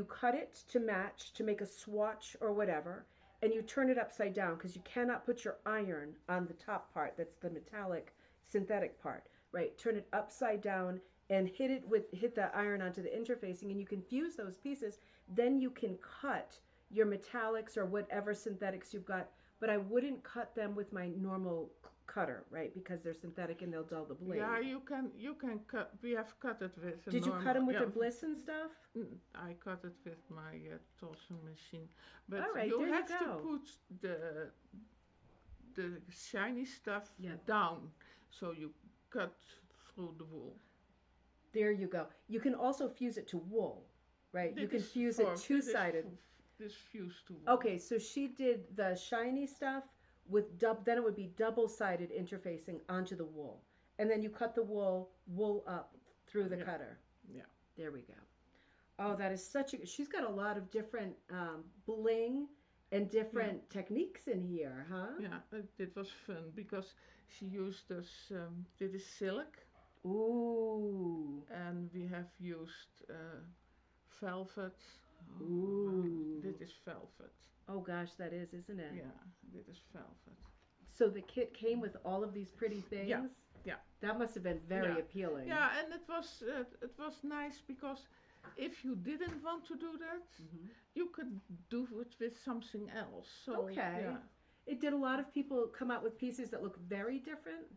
cut it to match, to make a swatch or whatever, and you turn it upside down because you cannot put your iron on the top part. That's the metallic synthetic part, right? Turn it upside down and hit the iron onto the interfacing, and you can fuse those pieces. Then you can cut your metallics or whatever synthetics you've got. But I wouldn't cut them with my normal cutter, right? Because they're synthetic and they'll dull the blade. yeah, you can cut. We have cut it with. Did you cut them with the bliss and stuff? I cut it with my torsion machine, but All right, you there you have to go. put the shiny stuff Yeah. down, so you cut through the wool. There you go. You can also fuse it to wool, right? You can This is fuse for- it two-sided. This fused to wool. Okay, so she did the shiny stuff with then it would be double-sided interfacing onto the wool. And then you cut the wool up through the Yeah. cutter. Yeah. There we go. Oh, that is she's got a lot of different bling and different techniques in here, huh? Yeah, it was fun because she used this. Dit is silk, Ooh. and we have used velvet. Ooh. Dit is velvet. Oh gosh, that is, isn't it? Yeah, dit is velvet. So the kit came with all of these pretty things? Yeah, yeah. That must have been very Yeah. appealing. Yeah, and it was nice because if you didn't want to do that, you could do it with something else. So Okay. yeah, Did a lot of people come out with pieces that look very different?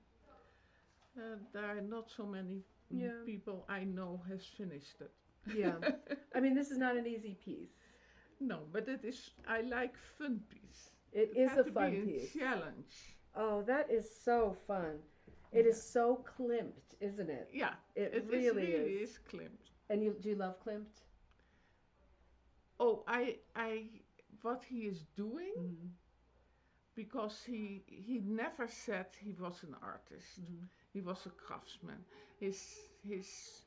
there are not so many Yeah. people I know has finished it. Yeah. I mean, this is not an easy piece. No, but it is. I like fun piece. It It is had a to fun be a piece. challenge. Oh, that is so fun. It is so klimt, isn't it? Yeah, It really is klimt. And do you love klimt? Oh, what he is doing, because he never said he was an artist. He was a craftsman. His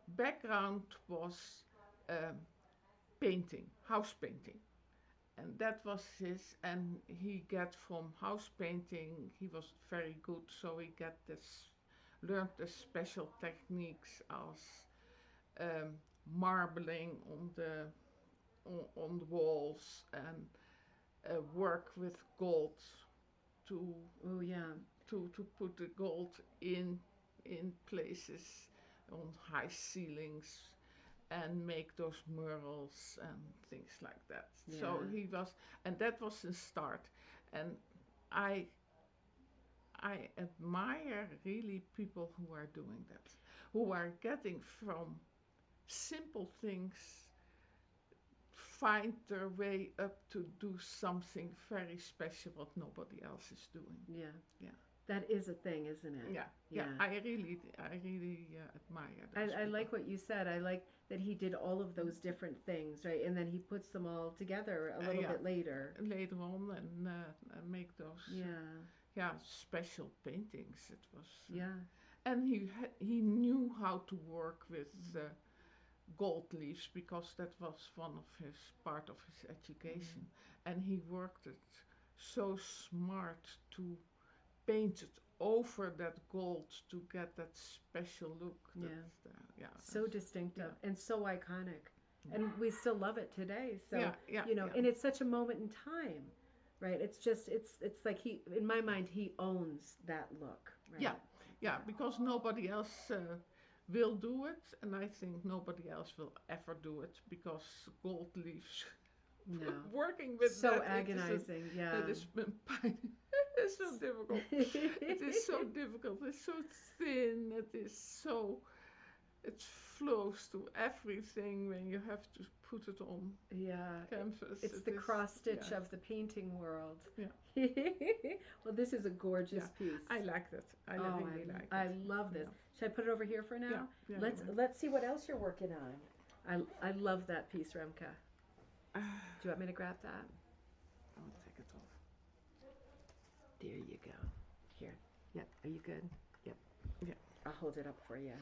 background was painting, house painting. And that was his, and he got from house painting, he was very good, so he got learned the special techniques as marbling on the walls and work with gold to Oh yeah. to put the gold in places on high ceilings and make those murals and things like that. Yeah. So he was, and that was the start. And I admire really people who are doing that, who are getting from simple things, find their way up to do something very special what nobody else is doing. Yeah. Yeah. That is a thing, isn't it? Yeah. I really admire those I like what you said. I like that he did all of those different things, right? And then he puts them all together a little bit later. Later on, and make those special paintings. It was and he knew how to work with gold leaves because that was one of his part of his education, and he worked it so smart to paint it over that gold to get that special look. So distinctive and so iconic, and we still love it today. So and it's such a moment in time, right? It's just it's like he, in my mind, he owns that look. Right? Yeah, because nobody else will do it, and I think nobody else will ever do it because gold leaves. No. Working with so that, agonizing. That is it's so difficult. It is so difficult. It's so thin. It flows to everything when you have to put it on canvas. It's the cross stitch of the painting world. Yeah. Well, this is a gorgeous piece. I like that. I really like it. I love this. Should I put it over here for now? Yeah. Let's see what else you're working on. I love that piece, Remke. Do you want me to grab that? I'll take it off. There you go. Here. Yep. Are you good? Yep. Yeah. I'll hold it up for you.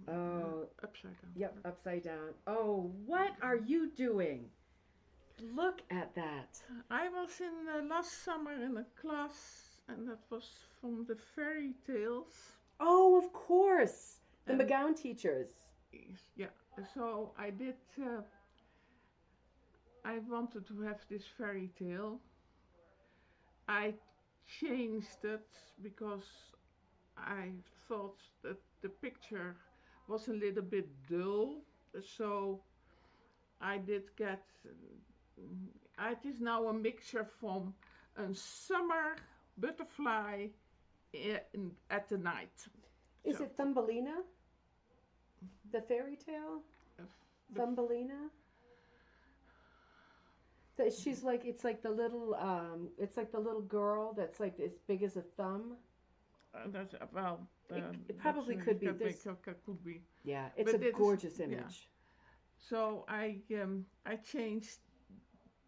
Oh. Upside down. Yep. Upside down. Oh, what are you doing? Look at that. I was in last summer in a class, and that was from the fairy tales. Oh, of course. The McGowan teachers. Yeah. So I did. I wanted to have this fairy tale. I changed it because I thought that the picture was a little bit dull. So I did get. It is now a mixture from a summer butterfly at the night. Is it Thumbelina? The fairy tale? Thumbelina? She's like, it's like the little girl that's like as big as a thumb. It probably could be this. Could be. Yeah, it's a gorgeous image. Yeah. So I changed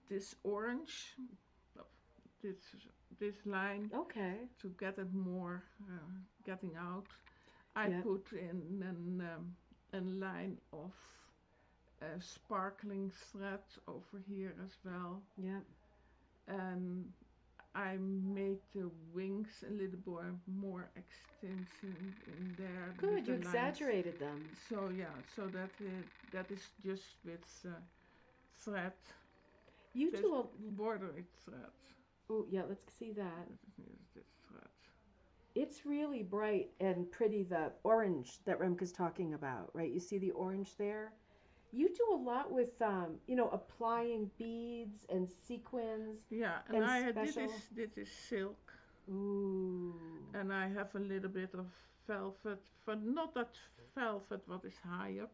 this orange, this line. Okay. To get it more getting out. I put in a line of sparkling thread over here as well. Yeah. And I made the wings a little more extension in there. Good, you exaggerated them. So that is just with thread. You do bordered thread. Oh, yeah, let's see that. Here's this thread. It's really bright and pretty, the orange that Remke's talking about, right? You see the orange there? You do a lot with, applying beads and sequins Yeah, and and I special. this is silk, Ooh. and I have a little bit of velvet, but not that velvet what is high up,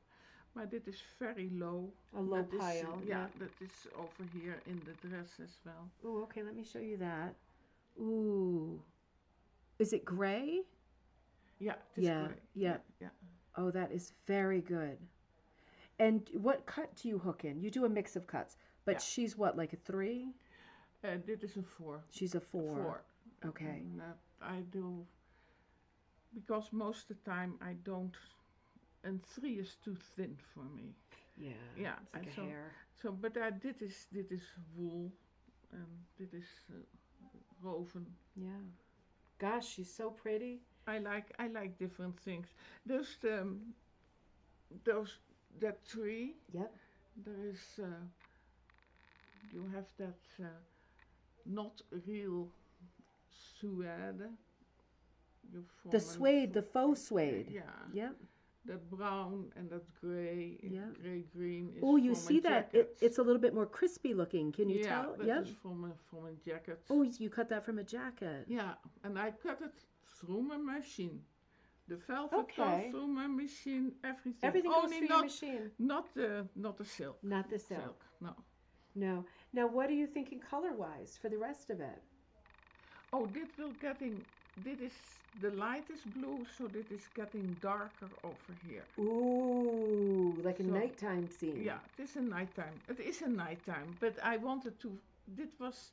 but it is very low. A low That is, pile, yeah. that is over here in the dress as well. Ooh, okay, let me show you that. Ooh. Is it gray? Yeah, it is Yeah, gray. yeah. Yeah. Oh, that is very good. And what cut do you hook in? You do a mix of cuts, but Yeah. she's what, like a 3? Dit is een 4. She's a 4. 4. Okay. And I do, because most of the time I don't, and 3 is too thin for me. Yeah. Yeah, It's like and a so, hair. so but dit is wool, and dit is woven. Yeah. Gosh, she's so pretty. I like different things. Those that tree. Yep. There is you have that not real suede. The suede, the faux suede. Yeah. Yep. That brown and that gray, Yeah. gray green is Oh, you from see a that? jacket. It's a little bit more crispy looking. Can you yeah, tell? that Yep. is from a jacket. Oh, you cut that from a jacket. Yeah, and I cut it through my machine. The velvet Okay. goes through my machine, everything. Everything goes Only through your machine. not the silk. Not the silk. No. No. Now, what are you thinking color-wise for the rest of it? Oh, dit is the lightest blue, so this is getting darker over here. Ooh, like a So, nighttime scene. Yeah, it is a nighttime. It is a nighttime, but I wanted to. This was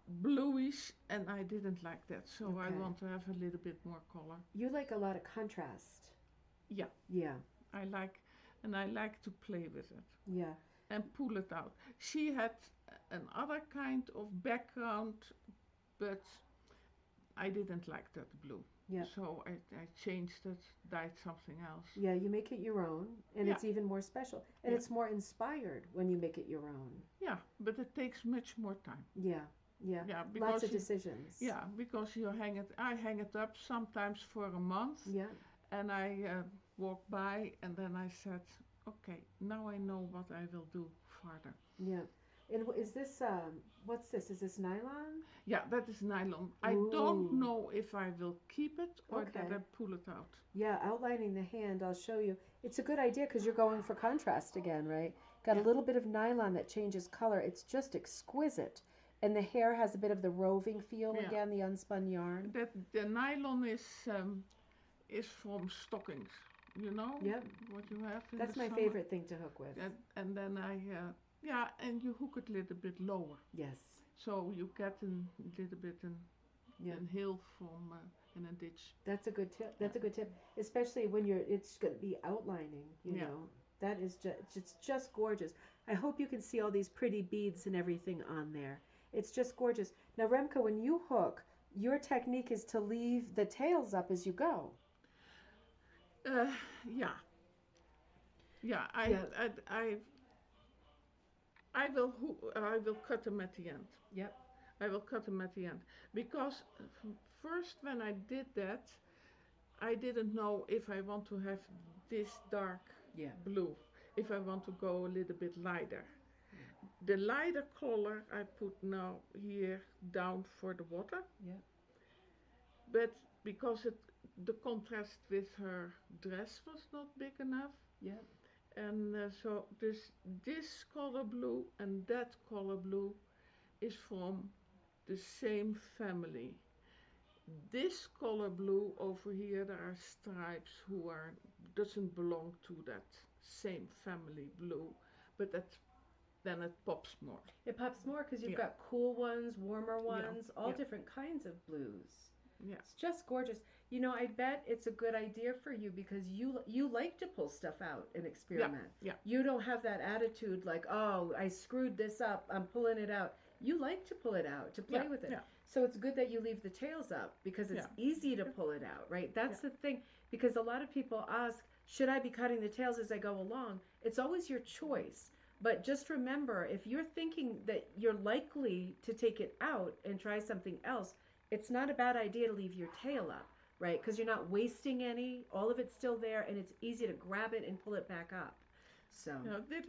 bluish, and I didn't like that, so I Okay. want to have a little bit more color. You like a lot of contrast. Yeah. Yeah. I like to play with it Yeah. and pull it out. She had another kind of background, but I didn't like that blue. Yeah. So I changed it, dyed something else. Yeah, you make it your own, and Yeah. it's even more special. And Yeah. it's more inspired when you make it your own. Yeah, but it takes much more time. Yeah. Yeah. Yeah, because Lots of decisions. yeah, because I hang it up sometimes for a month, Yeah. and I walk by, and then I said, okay, now I know what I will do further. Yeah. And is this what's this? Is this nylon? Yeah, that is nylon. I Ooh. don't know if I will keep it or that Okay. I pull it out. Yeah, outlining the hand, I'll show you. It's a good idea because you're going for contrast again, right? Got a Yeah. little bit of nylon that changes color. It's just exquisite. And the hair has a bit of the roving feel Yeah. again, the unspun yarn. That the nylon is from stockings, you know. Yep. What you have in That's the my summer. favorite thing to hook with. And then yeah, and you hook it a little bit lower, Yes. so you get a little bit Yeah. an hill from in a ditch. That's a good tip. That's a good tip, especially when it's going to be outlining. You Yeah. know, that is just gorgeous. I hope you can see all these pretty beads and everything on there. It's just gorgeous. Now, Remke, when you hook, your technique is to leave the tails up as you go. Yeah, yeah. Yeah. I will cut them at the end. Yep. I will cut them at the end because first when I did that, I didn't know if I want to have this dark Yeah. blue, if I want to go a little bit lighter. The lighter color I put now here down for the water. Yeah. But because the contrast with her dress was not big enough, Yeah. and so this color blue and that color blue is from the same family. This color blue over here, there are stripes who doesn't belong to that same family blue, but then it pops more. It pops more because you've Yeah. got cool ones, warmer Yeah, ones, all yeah. different kinds of blues. Yeah. It's just gorgeous. You know, I bet it's a good idea for you because you like to pull stuff out and experiment. Yeah. You don't have that attitude like, oh, I screwed this up, I'm pulling it out. You like to pull it out, to play Yeah, with it. yeah. So it's good that you leave the tails up because it's easy to pull it out, right? That's the thing. Because a lot of people ask, should I be cutting the tails as I go along? It's always your choice. But just remember, if you're thinking that you're likely to take it out and try something else, it's not a bad idea to leave your tail up, right? Because you're not wasting any. All of it's still there, and it's easy to grab it and pull it back up. So. Ja, dit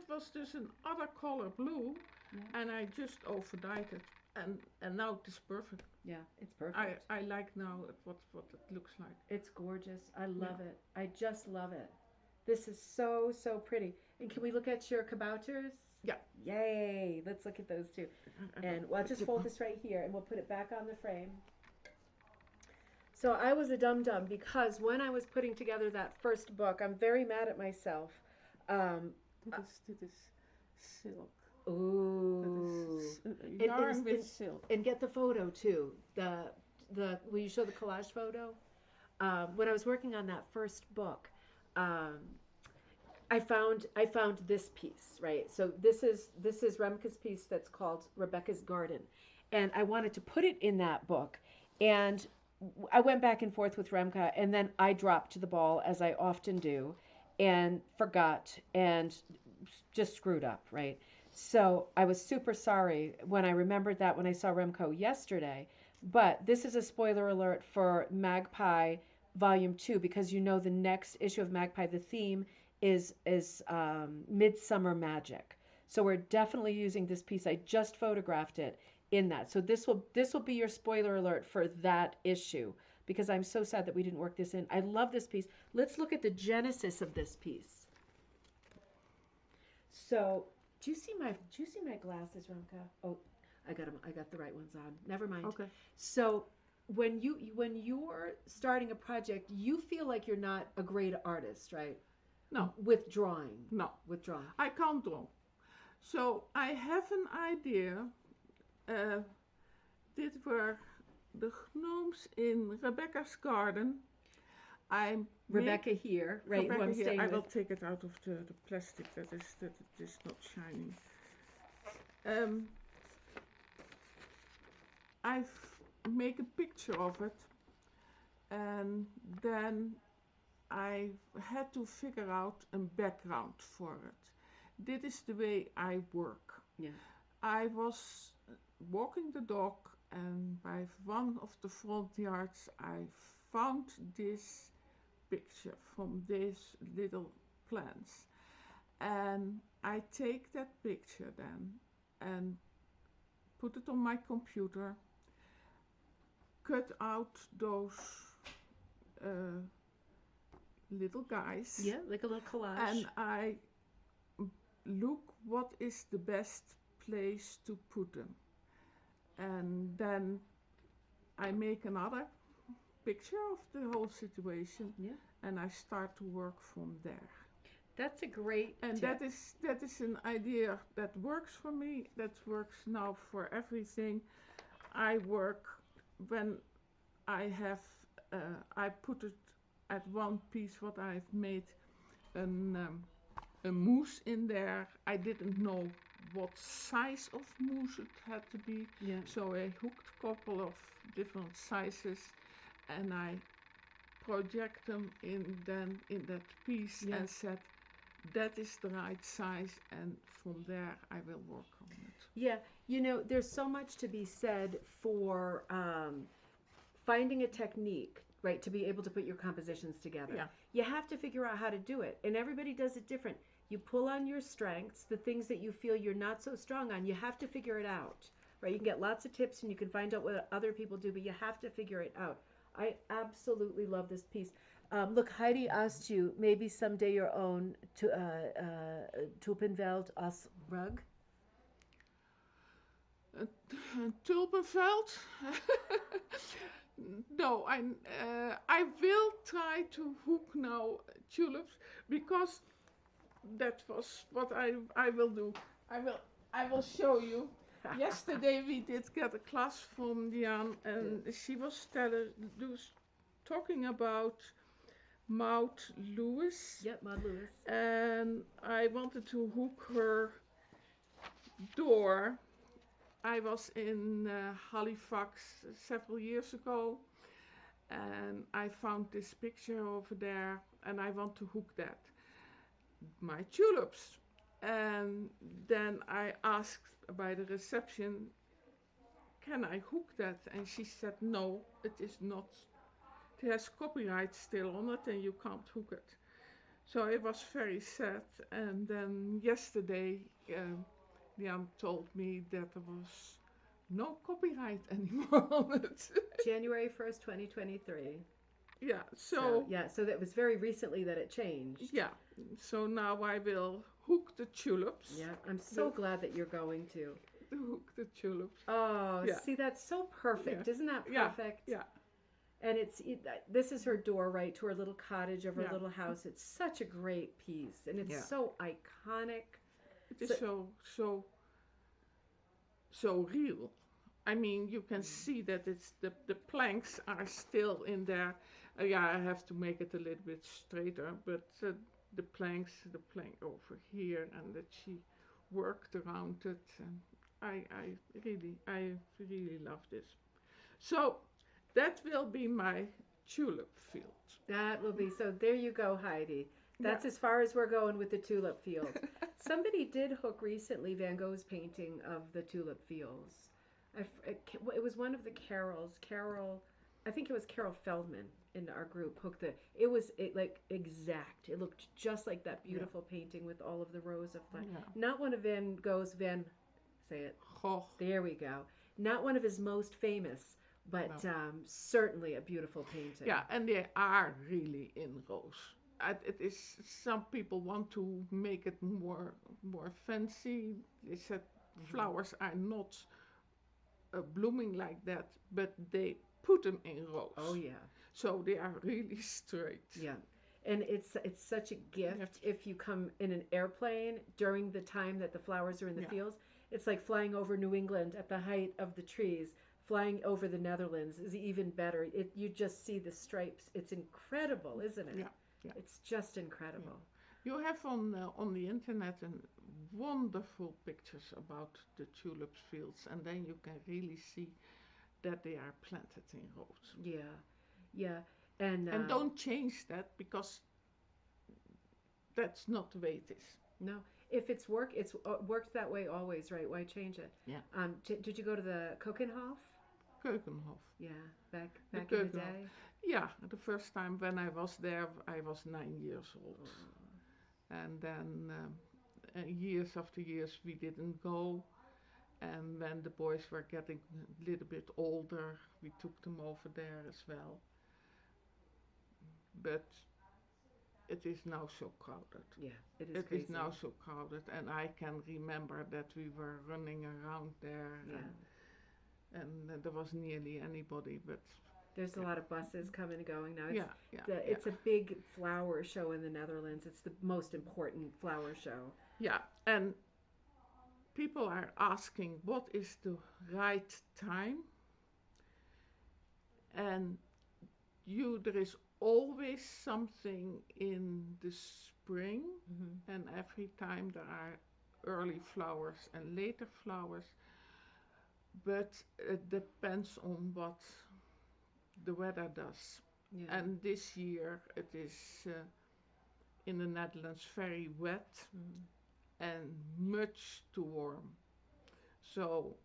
was dus een other color blue, and I just overdyed it, and now it is perfect. Yeah, it's perfect. I like now what it looks like. It's gorgeous. I love it. I just love it. This is so, so pretty. And can we look at your kabouters? Yeah. Yay. Let's look at those too. And I'll just fold this right here and we'll put it back on the frame. So I was a dum-dum because when I was putting together that first book, I'm very mad at myself. Dit is silk. Ooh. Yarn with silk. And get the photo too. Will you show the collage photo? When I was working on that first book, I found this piece, right? So this is Remke's piece that's called Rebecca's Garden, and I wanted to put it in that book, and I went back and forth with Remke, and then I dropped the ball as I often do, and forgot and just screwed up, right? So I was super sorry when I remembered that when I saw Remco yesterday. But this is a spoiler alert for Magpie Volume 2, because you know the next issue of Magpie, the theme is Midsummer Magic. So we're definitely using this piece. I just photographed it in that. So this will be your spoiler alert for that issue, because I'm so sad that we didn't work this in. I love this piece. Let's look at the genesis of this piece. So do you see my glasses, Remke? Oh, I got them. I got the right ones on. Never mind. Okay. So when you're starting a project, you feel like you're not a great artist, right? No. With drawing. No. With drawing. I can't draw. So I have an idea. Dit were the gnomes in Rebecca's garden. Rebecca here, right? Rebecca who I'm here. staying I with. will take it out of the plastic that is not shiny. I make a picture of it, and then I had to figure out a background for it. This is the way I work. Yeah. I was walking the dog, and by one of the front yards I found this picture from these little plants, and I take that picture then and put it on my computer, cut out those little guys. Yeah, like a little collage. And I look what is the best place to put them. And then I make another picture of the whole situation. Yeah. And I start to work from there. That's a great And tip. that is an idea that works for me, that works now for everything. I work when I have, I put it at one piece what I've made, a mousse in there. I didn't know what size of mousse it had to be. Yeah. So I hooked a couple of different sizes, and I project them in that piece, Yeah. and said that is the right size, and from there I will work on it. Yeah, you know, there's so much to be said for finding a technique, right, to be able to put your compositions together. Yeah. You have to figure out how to do it, and everybody does it different. You pull on your strengths, the things that you feel you're not so strong on. You have to figure it out, right? You can get lots of tips and you can find out what other people do, but you have to figure it out. I absolutely love this piece. Look, Heidi asked you maybe someday your own Tulpenveld as rug. Tulpenveld? No, I will try to hook now tulips, because that was what I will do. I will show you. Yesterday we did get a class from Diane, and she was talking about Maud Lewis. Yep, Maud Lewis. And I wanted to hook her door. I was in Halifax several years ago, and I found this picture over there, and I want to hook that. My tulips. And then I asked by the reception, can I hook that? And she said, no, it is not. It has copyright still on it and you can't hook it. So I was very sad. And then yesterday, Jan told me that there was no copyright anymore on it. January 1st, 2023. Yeah, So that was very recently that it changed. Yeah, so now I will hook the tulips. Yeah, I'm so glad that you're going to. Hook the tulips. Oh, Yeah. see, that's so perfect. Yeah. Isn't that perfect? Yeah. And this is her door, right, to her little cottage of her Yeah. little house. It's such a great piece, and it's so iconic. It is so real. I mean, you can see that it's the planks are still in there. I have to make it a little bit straighter, but the plank over here, and that she worked around it, and I really love this. So that will be my tulip field. That will be, so there you go, Heidi. That's as far as we're going with the tulip field. Somebody did hook recently Van Gogh's painting of the tulip fields. It was one of the Carols. I think it was Carol Feldman in our group hooked it was like exact. It looked just like that beautiful painting with all of the rows of flowers. Yeah. Not one of Van Gogh's say it. Gogh. There we go. Not one of his most famous, but certainly a beautiful painting. Yeah, and they are really in rows. It is. Some people want to make it more fancy. They said flowers are not blooming like that, but they put them in rows. Oh yeah. So they are really straight. Yeah, and it's such a gift if you come in an airplane during the time that the flowers are in the fields. It's like flying over New England at the height of the trees. Flying over the Netherlands is even better. You just see the stripes. It's incredible, isn't it? Yeah. Yeah. It's just incredible. Yeah. You have on the internet wonderful pictures about the tulip fields, and then you can really see that they are planted in rows. Yeah, and don't change that, because that's not the way it is. No, if it's worked that way always, right? Why change it? Yeah. Did you go to the Keukenhof? Keukenhof. Yeah, back in the day. Yeah, the first time when I was there, I was 9 years old. Oh. And then years after years we didn't go. And when the boys were getting a little bit older, we took them over there as well. But it is now so crowded. Yeah, it is crazy. Is now so crowded, and I can remember that we were running around there. Yeah. And there was nearly anybody, but there's a lot of buses coming and going now. It's, it's a big flower show in the Netherlands. It's the most important flower show. Yeah, and people are asking what is the right time, and there is always something in the spring, and every time there are early flowers and later flowers, but it depends on what the weather does. Yeah. And this year it is in the Netherlands very wet and much too warm. So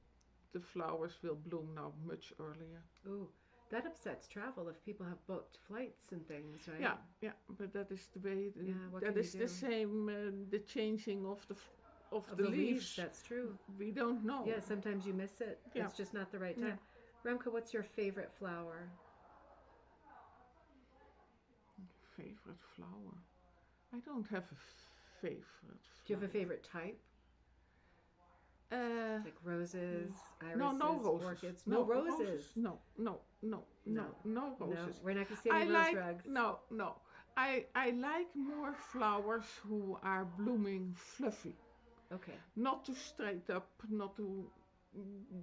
the flowers will bloom now much earlier. Ooh, that upsets travel if people have booked flights and things, right? Yeah, but that is the way. That is the same. The changing of the leaves. That's true. We don't know. Yeah, sometimes you miss it. Yeah. It's just not the right time. Yeah. Remke, what's your favorite flower? Favorite flower? I don't have a favorite flower. Do you have a favorite type? Like roses, irises, no roses. Orchids. No roses. No roses. We're not going to see any rose rugs. No. I like more flowers who are blooming fluffy. Okay. Not too straight up, not too.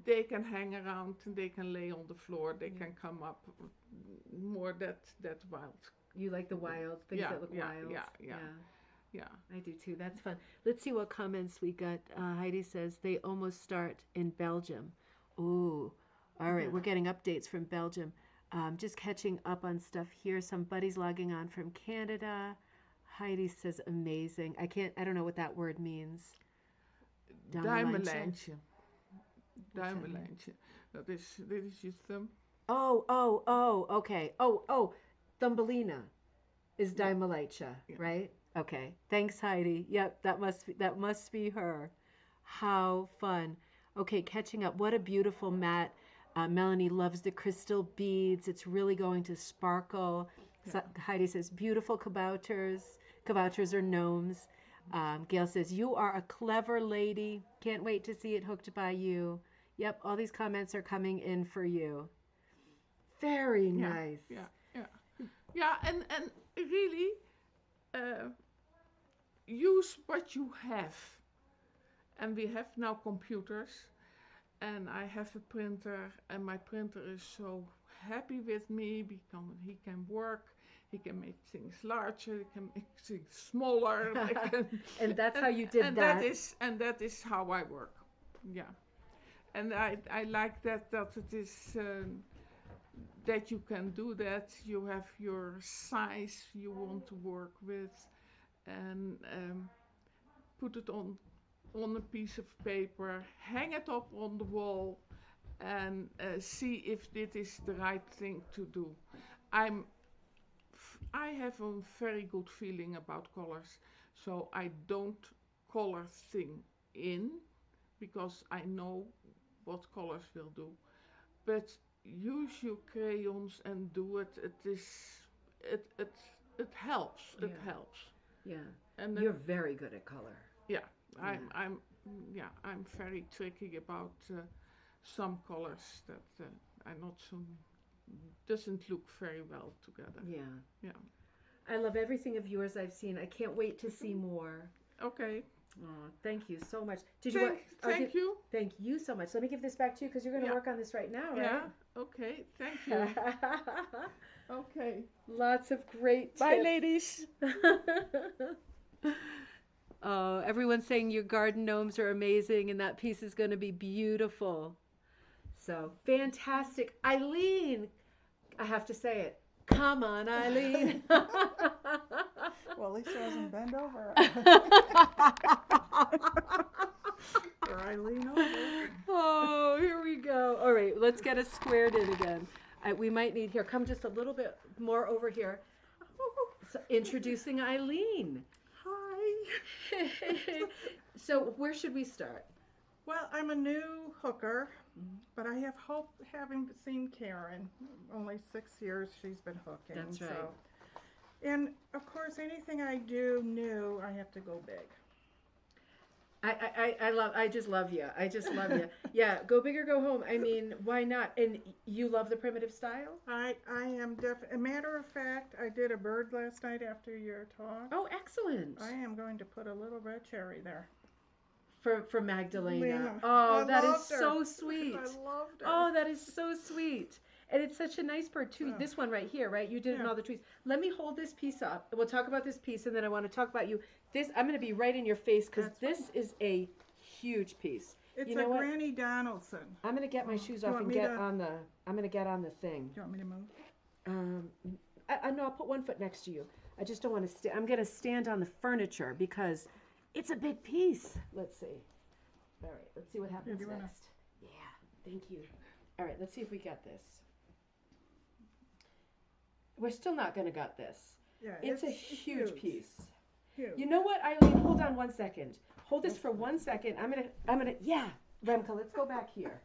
They can hang around, they can lay on the floor, they can come up. More that wild. You like the wild things that look wild. Yeah, I do too. That's fun. Let's see what comments we got. Heidi says they almost start in Belgium. Ooh, all right. We're getting updates from Belgium. Just catching up on stuff here. Some buddies logging on from Canada. Heidi says amazing. I don't know what that word means. Duimenlijntje. that mean? Duimenlijntje. Dit is je thumb. Oh, okay. Oh, Thumbelina is Yeah. Daimalacha, Yeah. right? Okay. Thanks, Heidi. Yep, that must be her. How fun. Okay, catching up. What a beautiful mat. Melanie loves the crystal beads. It's really going to sparkle. Yeah. Heidi says, beautiful kabouters. Kabouters are gnomes. Gail says, you are a clever lady. Can't wait to see it hooked by you. Yep, all these comments are coming in for you. Very Yeah, nice. yeah, and really use what you have. And we have now computers, and I have a printer, and my printer is so happy with me because he can work, he can make things larger, he can make things smaller. And that's how you did and that. That is how I work. Yeah, and I like that it is. That you can do that. You have your size you want to work with, and put it on a piece of paper, hang it up on the wall, and see if this is the right thing to do. I have a very good feeling about colors, so I don't color thing in because I know what colors will do, but use your crayons and do it. It helps. It Yeah. helps. Yeah. And You're very good at color. yeah, I'm very tricky about some colors that are not so doesn't look very well together. Yeah. Yeah. I love everything of yours I've seen. I can't wait to see more. Okay. Oh, thank you so much. Thank you. Thank you so much. Let me give this back to you because you're going to work on this right now, right? Yeah. Okay. Thank you. Okay. Lots of great tips. Bye, ladies. Oh, everyone's saying your garden gnomes are amazing and that piece is going to be beautiful. So fantastic. Eileen, I have to say it. Come on, Eileen. Well, at least I wasn't bent over. Or I lean over. Oh, here we go. All right, let's get us squared in again. We might need here. Come just a little bit more over here. So, introducing Eileen. Hi. So where should we start? Well, I'm a new hooker, but I have hope having seen Karen. Only 6 years she's been hooking. That's right. So. And of course, anything I do new, I have to go big. I just love you. I just love you. Yeah, go big or go home. I mean, why not? And you love the primitive style? I am a matter of fact, I did a bird last night after your talk. Oh, excellent. I am going to put a little red cherry there. For Magdalena. Lena. Oh, I that is loved her. so sweet. I loved her. Oh, that is so sweet. And it's such a nice bird too. Oh. This one right here, right? You did it in Yeah. all the trees. Let me hold this piece up. We'll talk about this piece, and then I want to talk about you. This I'm going to be right in your face because That's this is a huge piece. It's You know a what? Granny Donaldson. I'm going to get my shoes You off want and me get to- on the. I'm going to get on the thing. Do you want me to move? I know I'll put one foot next to you. I just don't want to. I'm going to stand on the furniture because it's a big piece. Let's see. All right. Let's see what happens do you wanna- next. Yeah. Thank you. All right. Let's see if we got this. We're still not going to gut this. Yeah, It's a huge piece. Huge. You know what, Eileen? Hold on 1 second. Hold this for 1 second. I'm gonna. Yeah, Remka, let's go back here.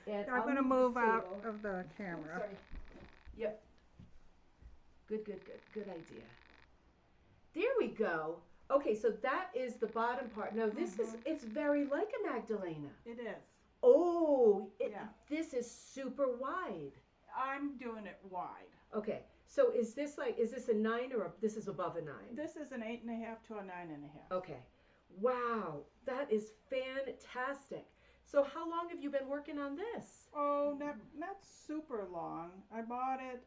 And I'm I'll going to the move out table. of the Oops, camera. sorry. Yep. Good idea. There we go. Okay, so that is the bottom part. Now this is. It's very like a Magdalena. It is. Oh, Yeah. This is super wide. I'm doing it wide. Okay, so is this a 9 or this is above a 9? This is an 8.5 to a 9.5. Okay. Wow, that is fantastic. So how long have you been working on this? Oh, not super long. I bought it.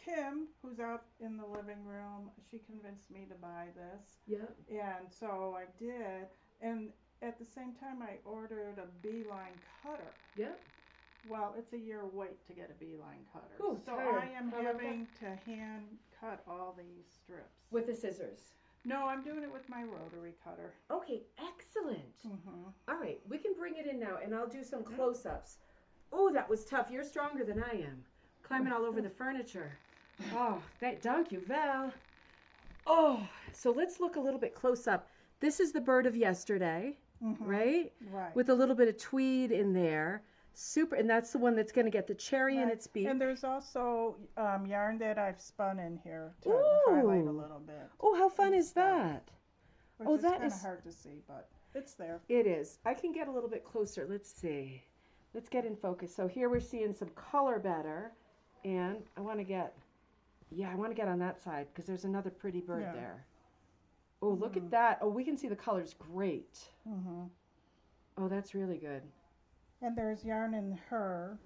Kim, who's out in the living room, she convinced me to buy this, Yeah. and so I did. And at the same time, I ordered a beeline cutter. Yeah. Well, it's a year wait to get a beeline cutter. Ooh, So tired. I am How about having to hand cut all these strips. With the scissors. No, I'm doing it with my rotary cutter. Okay, excellent. Mm-hmm. All right, we can bring it in now, and I'll do some close-ups. Oh, that was tough. You're stronger than I am. Climbing all over the furniture. Oh, thank you, Val. Oh, so let's look a little bit close up. This is the bird of yesterday, Mm-hmm. right? Right. With a little bit of tweed in there. Super, and that's the one that's going to get the cherry in Right. its beak. And there's also yarn that I've spun in here to Ooh. highlight a little bit. Oh, how fun is Instead. that? Which Oh, is that kind of is- hard to see, but it's there. It is. I can get a little bit closer. Let's see. Let's get in focus. So here we're seeing some color better. And I want to get on that side because there's another pretty bird Yeah. there. Oh, look at that. Oh, we can see the colors great. Mm-hmm. Oh, that's really good. And there's yarn in her.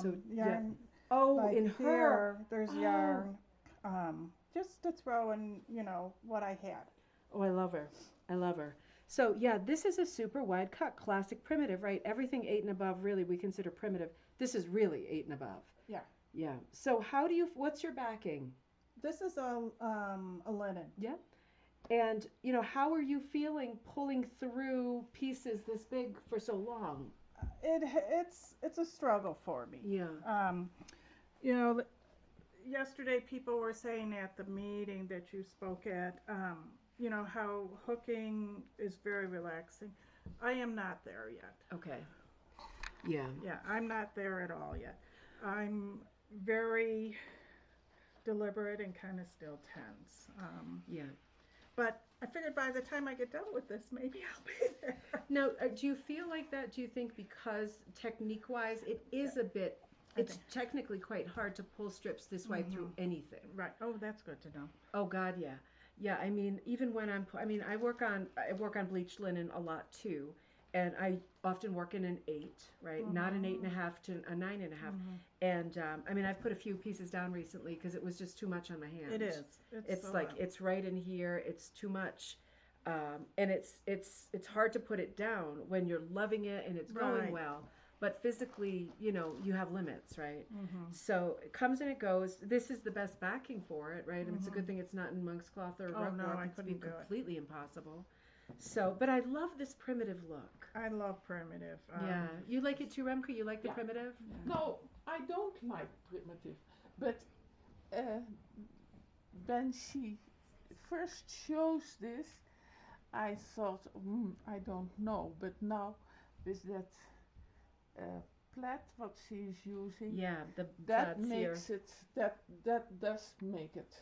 So, yarn Oh, like in here, her. there's Oh. yarn. Just to throw in, what I had. Oh, I love her. I love her. So, yeah, this is a super wide cut, classic primitive, right? Everything 8 and above, really, we consider primitive. This is really 8 and above. Yeah. Yeah. So, what's your backing? This is a linen. Yeah. And, how are you feeling pulling through pieces this big for so long? It's a struggle for me. Yeah. Yesterday people were saying at the meeting that you spoke at, how hooking is very relaxing. I am not there yet. Okay. Yeah. Yeah, I'm not there at all yet. I'm very deliberate and kind of still tense. Yeah. But I figured by the time I get done with this, maybe I'll be there. Now, do you feel like that? Do you think because technique-wise, it is a bit, it's technically quite hard to pull strips this way through anything? Right. Oh, that's good to know. Oh God, yeah. Yeah, I mean, even when I work on bleached linen a lot too, and I often work in an 8, right? Not an 8.5 to a 9.5. And I've put a few pieces down recently because it was just too much on my hand. It is. It's so like loud. it's right in here. It's too much, and it's hard to put it down when you're loving it and it's going Right. well. But physically, you have limits, right? So it comes and it goes. This is the best backing for it, right? And it's a good thing it's not in monk's cloth or rug no, warp. I It's be couldn't do it. completely impossible. So, but I love this primitive look. I love primitive. Yeah, you like it too, Remke? You like the primitive? No, I don't like primitive, but when she first chose this, I thought, I don't know, but now with that plaid what she's using, Yeah, that plaids here. makes it, that does make it.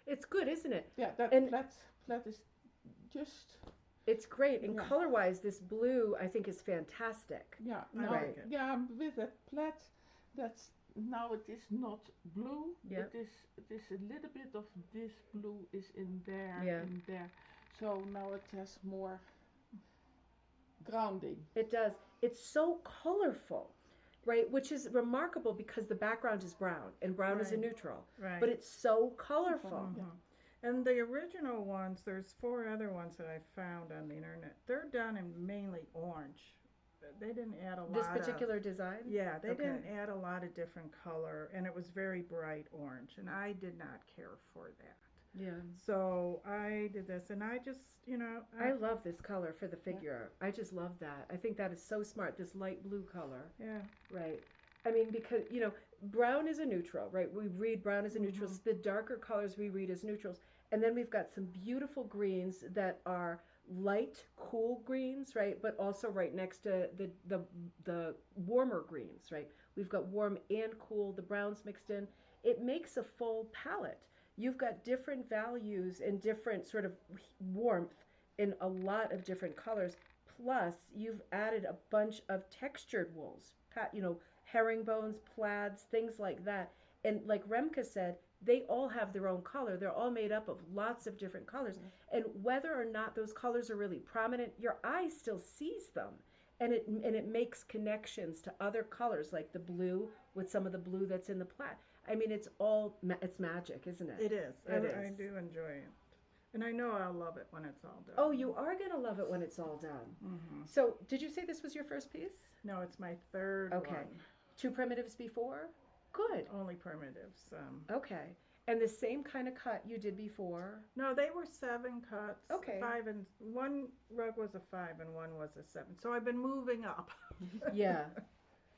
It's good, isn't it? Yeah, that And- plaid is just, It's great, and Yeah. color-wise, this blue I think is fantastic. yeah, I now, like it. yeah, with that plaid, that's, now it is not blue, Yeah. it is a little bit of this blue is in there, Yeah. in there, so now it has more grounding. It does. It's so colorful, right? Which is remarkable because the background is brown, and brown is a Right. neutral. Right. But it's so colorful. And the original ones, there's 4 other ones that I found on the internet. They're done in mainly orange. They didn't add a lot This of... particular design? Yeah, they Okay. didn't add a lot of different color, and it was very bright orange, and I did not care for that. Yeah. So I did this, and I just, I love this color for the figure. I just love that. I think that is so smart, this light blue color. yeah. Right. I mean, because, brown is a neutral, right? We read brown as a neutral. The darker colors we read as neutrals. And then we've got some beautiful greens that are light, cool greens, right? But also right next to the warmer greens, right? We've got warm and cool, the browns mixed in. It makes a full palette. You've got different values and different sort of warmth in a lot of different colors. Plus, you've added a bunch of textured wools, herringbones, plaids, things like that. And like Remke said, they all have their own color. They're all made up of lots of different colors. And whether or not those colors are really prominent, your eye still sees them. And it makes connections to other colors, like the blue with some of the blue that's in the plaid. I mean, it's magic, isn't it? It is. It I is. do enjoy it. And I know I'll love it when it's all done. Oh, you are going to love it when it's all done. So, did you say this was your first piece? No, it's my third Okay. one. 2 primitives before? Good. Only primitives. Okay. And the same kind of cut you did before. No, they were 7 cuts. Okay. 5 and one rug was a 5 and one was a 7. So I've been moving up. Yeah.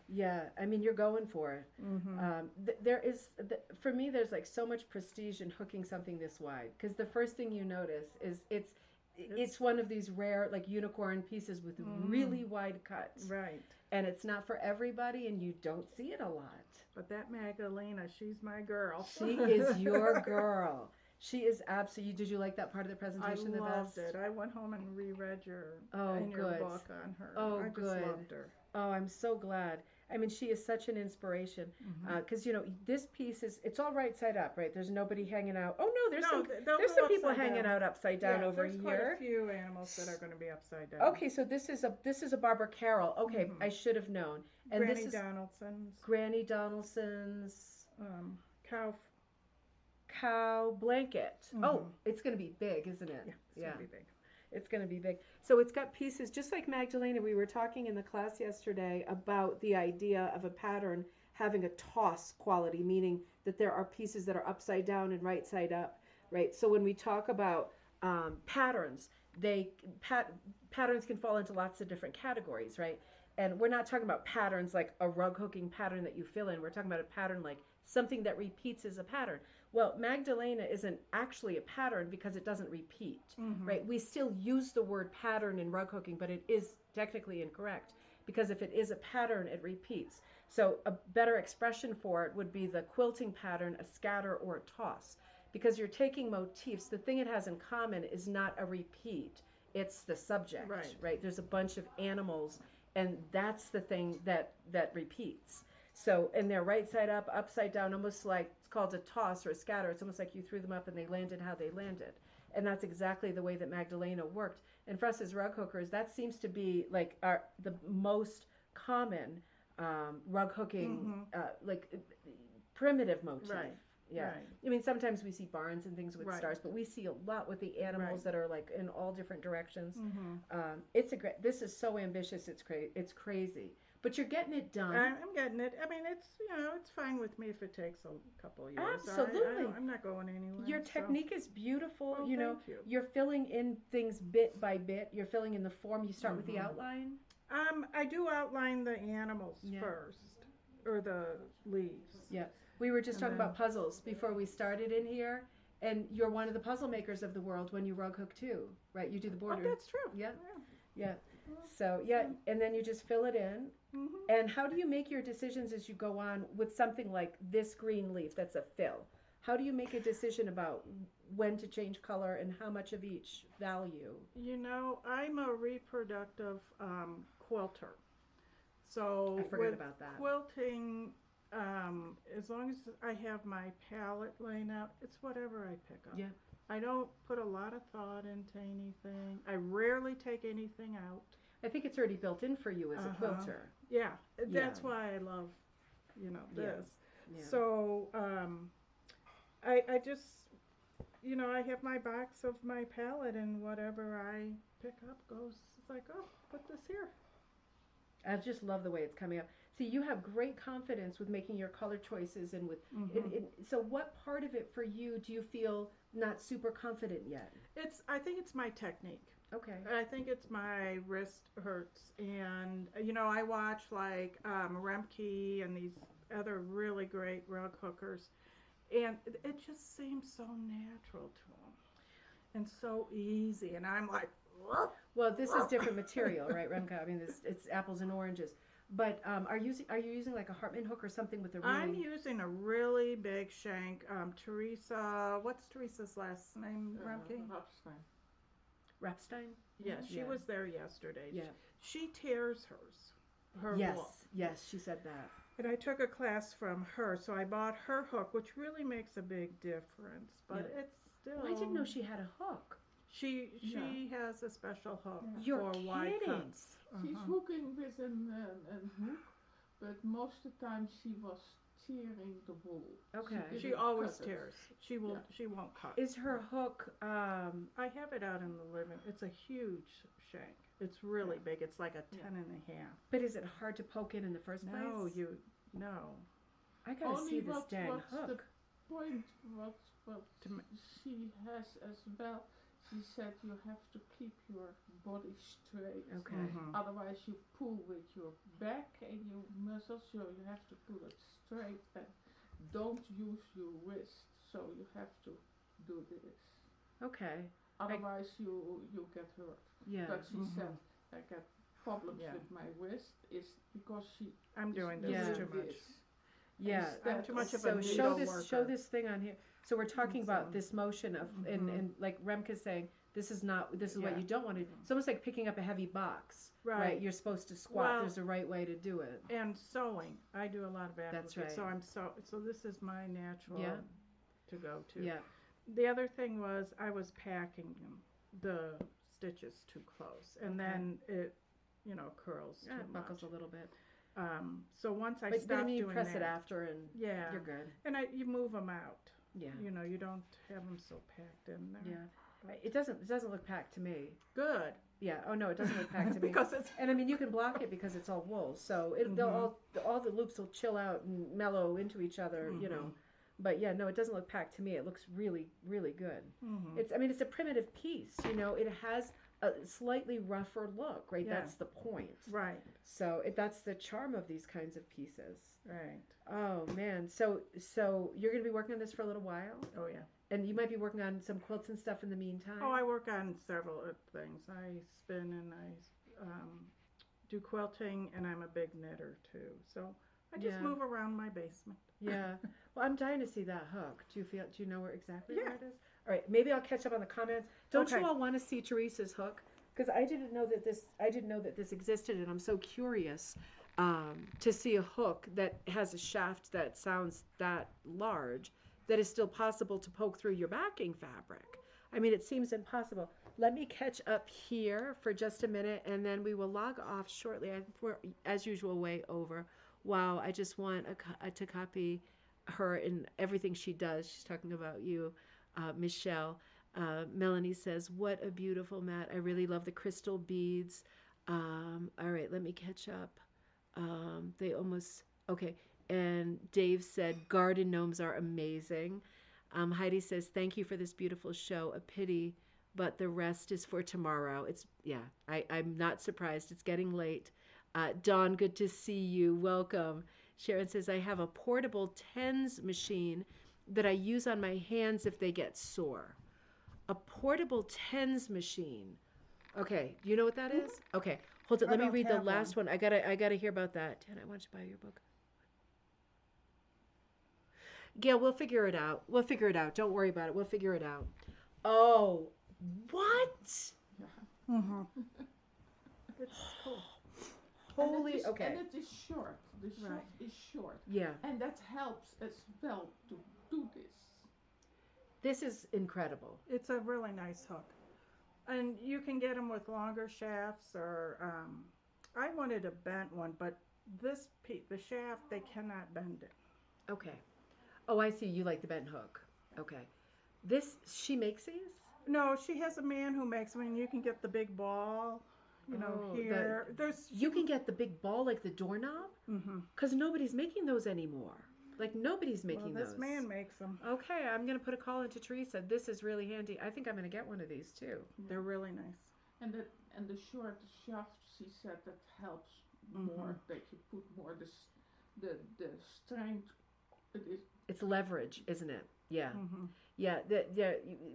Yeah, I mean, you're going for it. There is, for me, there's like so much prestige in hooking something this wide, because the first thing you notice is it's one of these rare, like, unicorn pieces with really wide cuts. Right. And it's not for everybody, and you don't see it a lot. But that Magdalena, she's my girl. She is your girl. She is absolutely. Did you like that part of the presentation I the loved best? it. I went home and reread your good. book on her. Oh, I just good. loved her. Oh, I'm so glad. I mean, she is such an inspiration. Because, you know, this piece it's all right side up, right? There's nobody hanging out. Oh, no, there's some people hanging out upside down over there's here. Quite a few animals that are going to be upside down. Okay, so this is a Barbara Carroll. Okay, I should have known. And Granny this is Donaldson's. Granny Donaldson's Cow blanket. Oh, it's going to be big, isn't it? Yeah, it's going to be big. It's going to be big. So it's got pieces, just like Magdalena. We were talking in the class yesterday about the idea of a pattern having a toss quality, meaning that there are pieces that are upside down and right side up, right? So when we talk about patterns, patterns can fall into lots of different categories, right? And we're not talking about patterns like a rug hooking pattern that you fill in. We're talking about a pattern like something that repeats as a pattern. Well, Magdalena isn't actually a pattern because it doesn't repeat, right? We still use the word pattern in rug hooking, but it is technically incorrect, because if it is a pattern, it repeats. So a better expression for it would be the quilting pattern, a scatter, or a toss, because you're taking motifs. The thing it has in common is not a repeat. It's the subject, right? There's a bunch of animals, and that's the thing that repeats. So, and they're right side up, upside down, almost like it's called a toss or a scatter. It's almost like you threw them up and they landed how they landed. And that's exactly the way that Magdalena worked. And for us as rug hookers, that seems to be like the most common rug hooking, like primitive motif. Right. Yeah. Right. I mean, sometimes we see barns and things with stars, but we see a lot with the animals that are like in all different directions. This is so ambitious. It's crazy. But you're getting it done. I'm getting it. I mean, it's fine with me if it takes a couple of years. Absolutely. I'm not going anywhere. Your technique is beautiful. Oh, you know, thank you. You're filling in things bit by bit. You're filling in the form. You start with the outline. I do outline the animals first, or the leaves. Yeah. We were just talking about puzzles before we started in here, and you're one of the puzzle makers of the world when you rug hook too, right? You do the border. Oh, that's true. Yeah. So, and then you just fill it in. And how do you make your decisions as you go on with something like this green leaf that's a fill? How do you make a decision about when to change color and how much of each value? You know, I'm a reproductive quilter. So I forgot about that. Quilting, as long as I have my palette laying out, it's whatever I pick up. Yeah. I don't put a lot of thought into anything. I rarely take anything out. I think it's already built in for you as a quilter. Yeah, that's why I love, this. Yeah. So, I just, I have my box of my palette, and whatever I pick up goes, it's like, oh, put this here. I just love the way it's coming up. See, you have great confidence with making your color choices and with, so what part of it for you do you feel not super confident yet? I think it's my technique. Okay. I think it's my wrist hurts, and I watch like Remke and these other really great rug hookers, and it just seems so natural to them and so easy, and I'm like, well, this is different material, right, Remke? I mean, it's apples and oranges. But are you using like a Hartman hook or something with a really? I'm using a really big shank. Teresa, what's Teresa's last name? Remke? Rapstein? Yeah, she was there yesterday. Yeah. She tears her yes, wool. Yes, she said that. And I took a class from her, so I bought her hook, which really makes a big difference. But it's still. I didn't know she had a hook. She has a special hook You're for wide kidding. cuts. She's hooking with an hook, but most of the time she was tearing the wool. Okay. She always tears. She won't cut. Is her hook? I have it out in the living. It's a huge shank. It's really big. It's like a 10 and a half. But is it hard to poke in the first place? No. I gotta see this dang what's hook. the point what To ma- she has as well. She said you have to keep your body straight. Okay. Mhm. Otherwise you pull with your back and your muscles, so you have to pull it straight and don't use your wrist. So you have to do this. Okay. Otherwise you get hurt. Yeah. But she Mhm. said I get problems Yeah. with my wrist is because she I'm is doing this Yeah. too much. this. Yeah. Instead too much of a So needle show worker. this thing on here. So we're talking about So- this motion of and like Remke's saying this is what Yeah. you don't want to do. It's almost like picking up a heavy box. Right. You're supposed to squat. Well- There's a right way to do it. And sewing. I do a lot of That's advocates. So right. so this is my natural Yeah. to go to. Yeah. The other thing was I was packing the stitches too close, and Okay. then it, curls Yeah, too it buckles much. a little bit. So once I But I stopped mean, you doing press that, it after and yeah, you're good. and you move them out. Yeah. You don't have them so packed in there. Yeah. It doesn't look packed to me. Good. Yeah. Oh no, it doesn't look packed to me. Because it's And I mean, you can block it because it's all wool, so all the loops will chill out and mellow into each other, But yeah, no, it doesn't look packed to me. It looks really, really good. Mhm. It's a primitive piece, It has a slightly rougher look, right? Yeah. That's the point. Right. So that's the charm of these kinds of pieces. Right. Oh man, so you're gonna be working on this for a little while, Oh yeah. and you might be working on some quilts and stuff in the meantime. Oh, I work on several things. I spin and I do quilting, and I'm a big knitter too. So I just Yeah. move around my basement. Yeah. Well, I'm dying to see that hook. Do you know where exactly Yeah. where it is? All right. Maybe I'll catch up on the comments. Don't Okay. you all want to see Teresa's hook? Because I didn't know that this existed, and I'm so curious to see a hook that has a shaft that sounds that large that is still possible to poke through your backing fabric. I mean, it seems impossible. Let me catch up here for just a minute, and then we will log off shortly. We're, as usual, way over. Wow, I just want to copy her in everything she does. She's talking about you, Michelle. Melanie says, what a beautiful mat. I really love the crystal beads. All right, let me catch up. Okay. And Dave said, garden gnomes are amazing. Heidi says, thank you for this beautiful show. A pity, but the rest is for tomorrow. I'm not surprised. It's getting late. Dawn, good to see you. Welcome. Sharon says, I have a portable tens machine that I use on my hands if they get sore. A portable tens machine. Okay, you know what that is? Okay, hold it. Let me read the last one. I gotta hear about that. Dan, I want to buy your book. Gail, we'll figure it out. Don't worry about it. We'll figure it out. Oh, what? Mm-hmm. It's cool. Holy, okay. And it is short. The short Right. is short. Yeah. And that helps as well to do this. This is incredible. It's a really nice hook. And you can get them with longer shafts, or I wanted a bent one, but the shaft, they cannot bend it. Okay. Oh, I see. You like the bent hook. Okay. She makes these? No, she has a man who makes them, and you can get the big ball, Oh, here. You can get the big ball like the doorknob? Mm-hmm. Because nobody's making those anymore. Like, nobody's making This those. man makes them. Okay, I'm going to put a call into Teresa. This is really handy. I think I'm going to get one of these, too. They're really nice. And the short shaft, she said, that helps more. That you put more the strength. It's leverage, isn't it? Yeah. Mm-hmm. Yeah,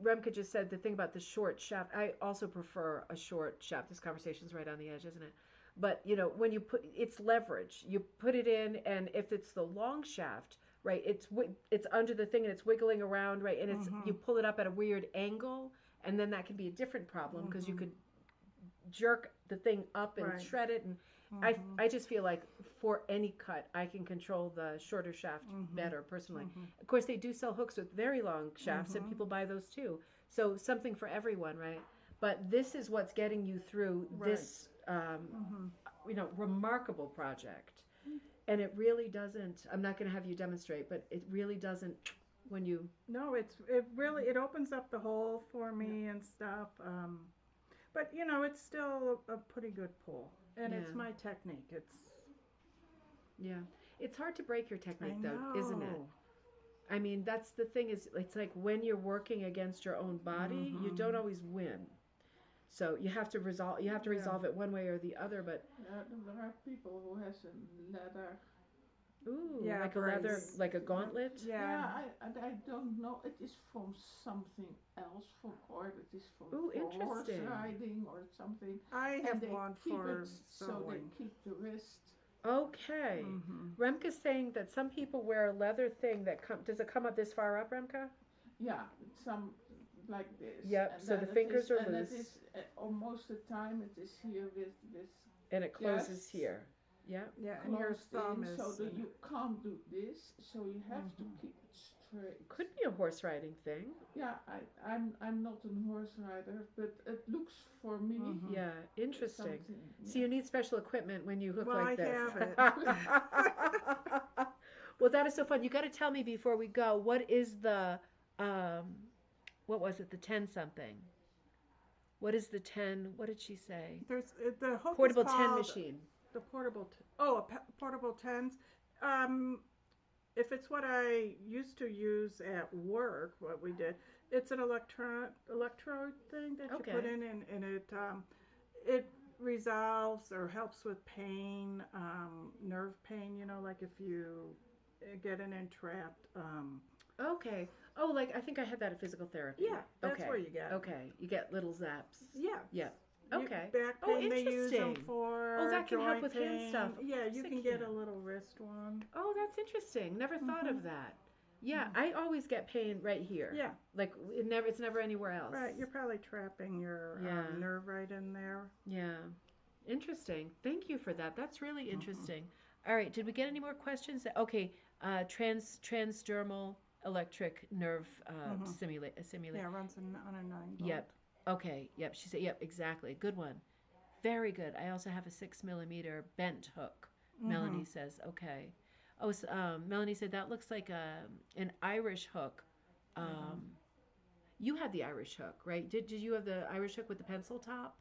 Remke just said the thing about the short shaft. I also prefer a short shaft. This conversation's right on the edge, isn't it? But, when you it's leverage. You put it in, and if it's the long shaft, right, it's under the thing and it's wiggling around, right, and you pull it up at a weird angle, and then that can be a different problem because you could jerk the thing up and shred it. And I just feel like for any cut, I can control the shorter shaft better, personally. Of course, they do sell hooks with very long shafts, and people buy those too. So something for everyone, right? But this is what's getting you through this, remarkable project. And it really doesn't, I'm not going to have you demonstrate, but it really doesn't when you... No, it opens up the hole for me and stuff. But, it's still a pretty good pull. And it's my technique. Yeah. It's hard to break your technique, though, isn't it? I mean, that's the thing is, it's like when you're working against your own body, you don't always win. So you have to resolve. You have to resolve it one way or the other. But there are people who has a leather. ooh, Yeah, like a leather, brace. like a gauntlet. Yeah. I don't know. It is from something else, or it is Ooh, for horse interesting. riding or something. I And have they one keep for it so they sewing. keep the wrist. Okay. Remke's saying that some people wear a leather thing that does it come up this far up, Remke? Yeah, some like this. Yep. And So then the it fingers is, are and loose, it is almost the time it is here with and it closes yes, here. Yeah. Yeah, and your closed thumb in, is. so that you can't do this. So you have to keep it straight. Could be a horse riding thing. Yeah, I'm not a horse rider, but it looks for me Yeah, interesting. something. So you need special equipment when you hook Well, like I this. have it. Well, that is so fun. You got to tell me before we go. What is the, what was it? The 10 something. What is the 10? What did she say? There's the hook Portable is 10 called machine. the portable. Portable tens. If it's what I used to use at work, what we did, it's an electrode thing that you put Okay. in, and it resolves or helps with pain, nerve pain. You know, like if you get an entrapped. Okay. Oh, like I think I had that at physical therapy. Yeah, that's okay. where you get 'em. Okay. You get little zaps. Yeah. Yeah. You- Okay. Back Oh, pain they use them interesting. for. Oh, that can help joint with hand pain. stuff. Yeah, Of you course can it get can. a little wrist one. Oh, that's interesting. Never thought of that. Yeah, I always get pain right here. Yeah. Like it's never anywhere else. Right, you're probably trapping your Yeah. nerve right in there. Yeah. Interesting. Thank you for that. That's really interesting. All right. Did we get any more questions? Okay. Transdermal electric nerve simulate. Yeah, runs on a 9 volt. Yep. Okay. Yep. She said. Yep. Exactly. Good one. Very good. I also have a 6 millimeter bent hook. Melanie says. Okay. Oh, Melanie said that looks like an Irish hook. You had the Irish hook, right? Did you have the Irish hook with the pencil top?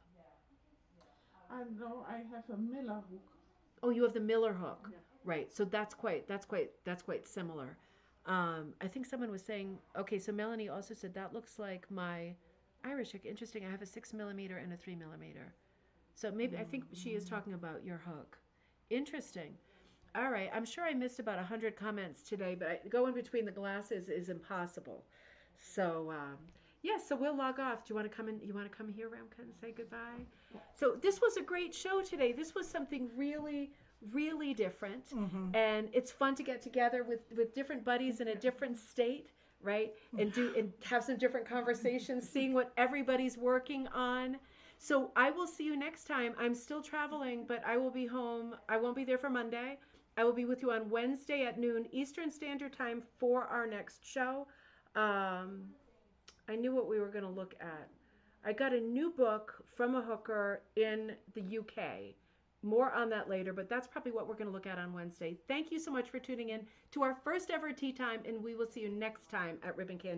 I know I have a Miller hook. Oh, you have the Miller hook, right? So that's quite similar. I think someone was saying, okay, so Melanie also said that looks like my Irish hook. Interesting. I have a 6 millimeter and a 3 millimeter. So maybe I think she is talking about your hook. Interesting. All right. I'm sure I missed about 100 comments today, but going between the glasses is impossible. So so we'll log off. Do you want to come in? You want to come here, Ramka, and say goodbye? So this was a great show today. This was something really, really different, and it's fun to get together with different buddies in a different state, right? And have some different conversations, seeing what everybody's working on. So I will see you next time. I'm still traveling, but I will be home. I won't be there for Monday. I will be with you on Wednesday at noon Eastern Standard Time for our next show. I knew what we were going to look at. I got a new book from a hooker in the UK. More on that later, but that's probably what we're going to look at on Wednesday. Thank you so much for tuning in to our first ever tea time, and we will see you next time at Ribbon Candy.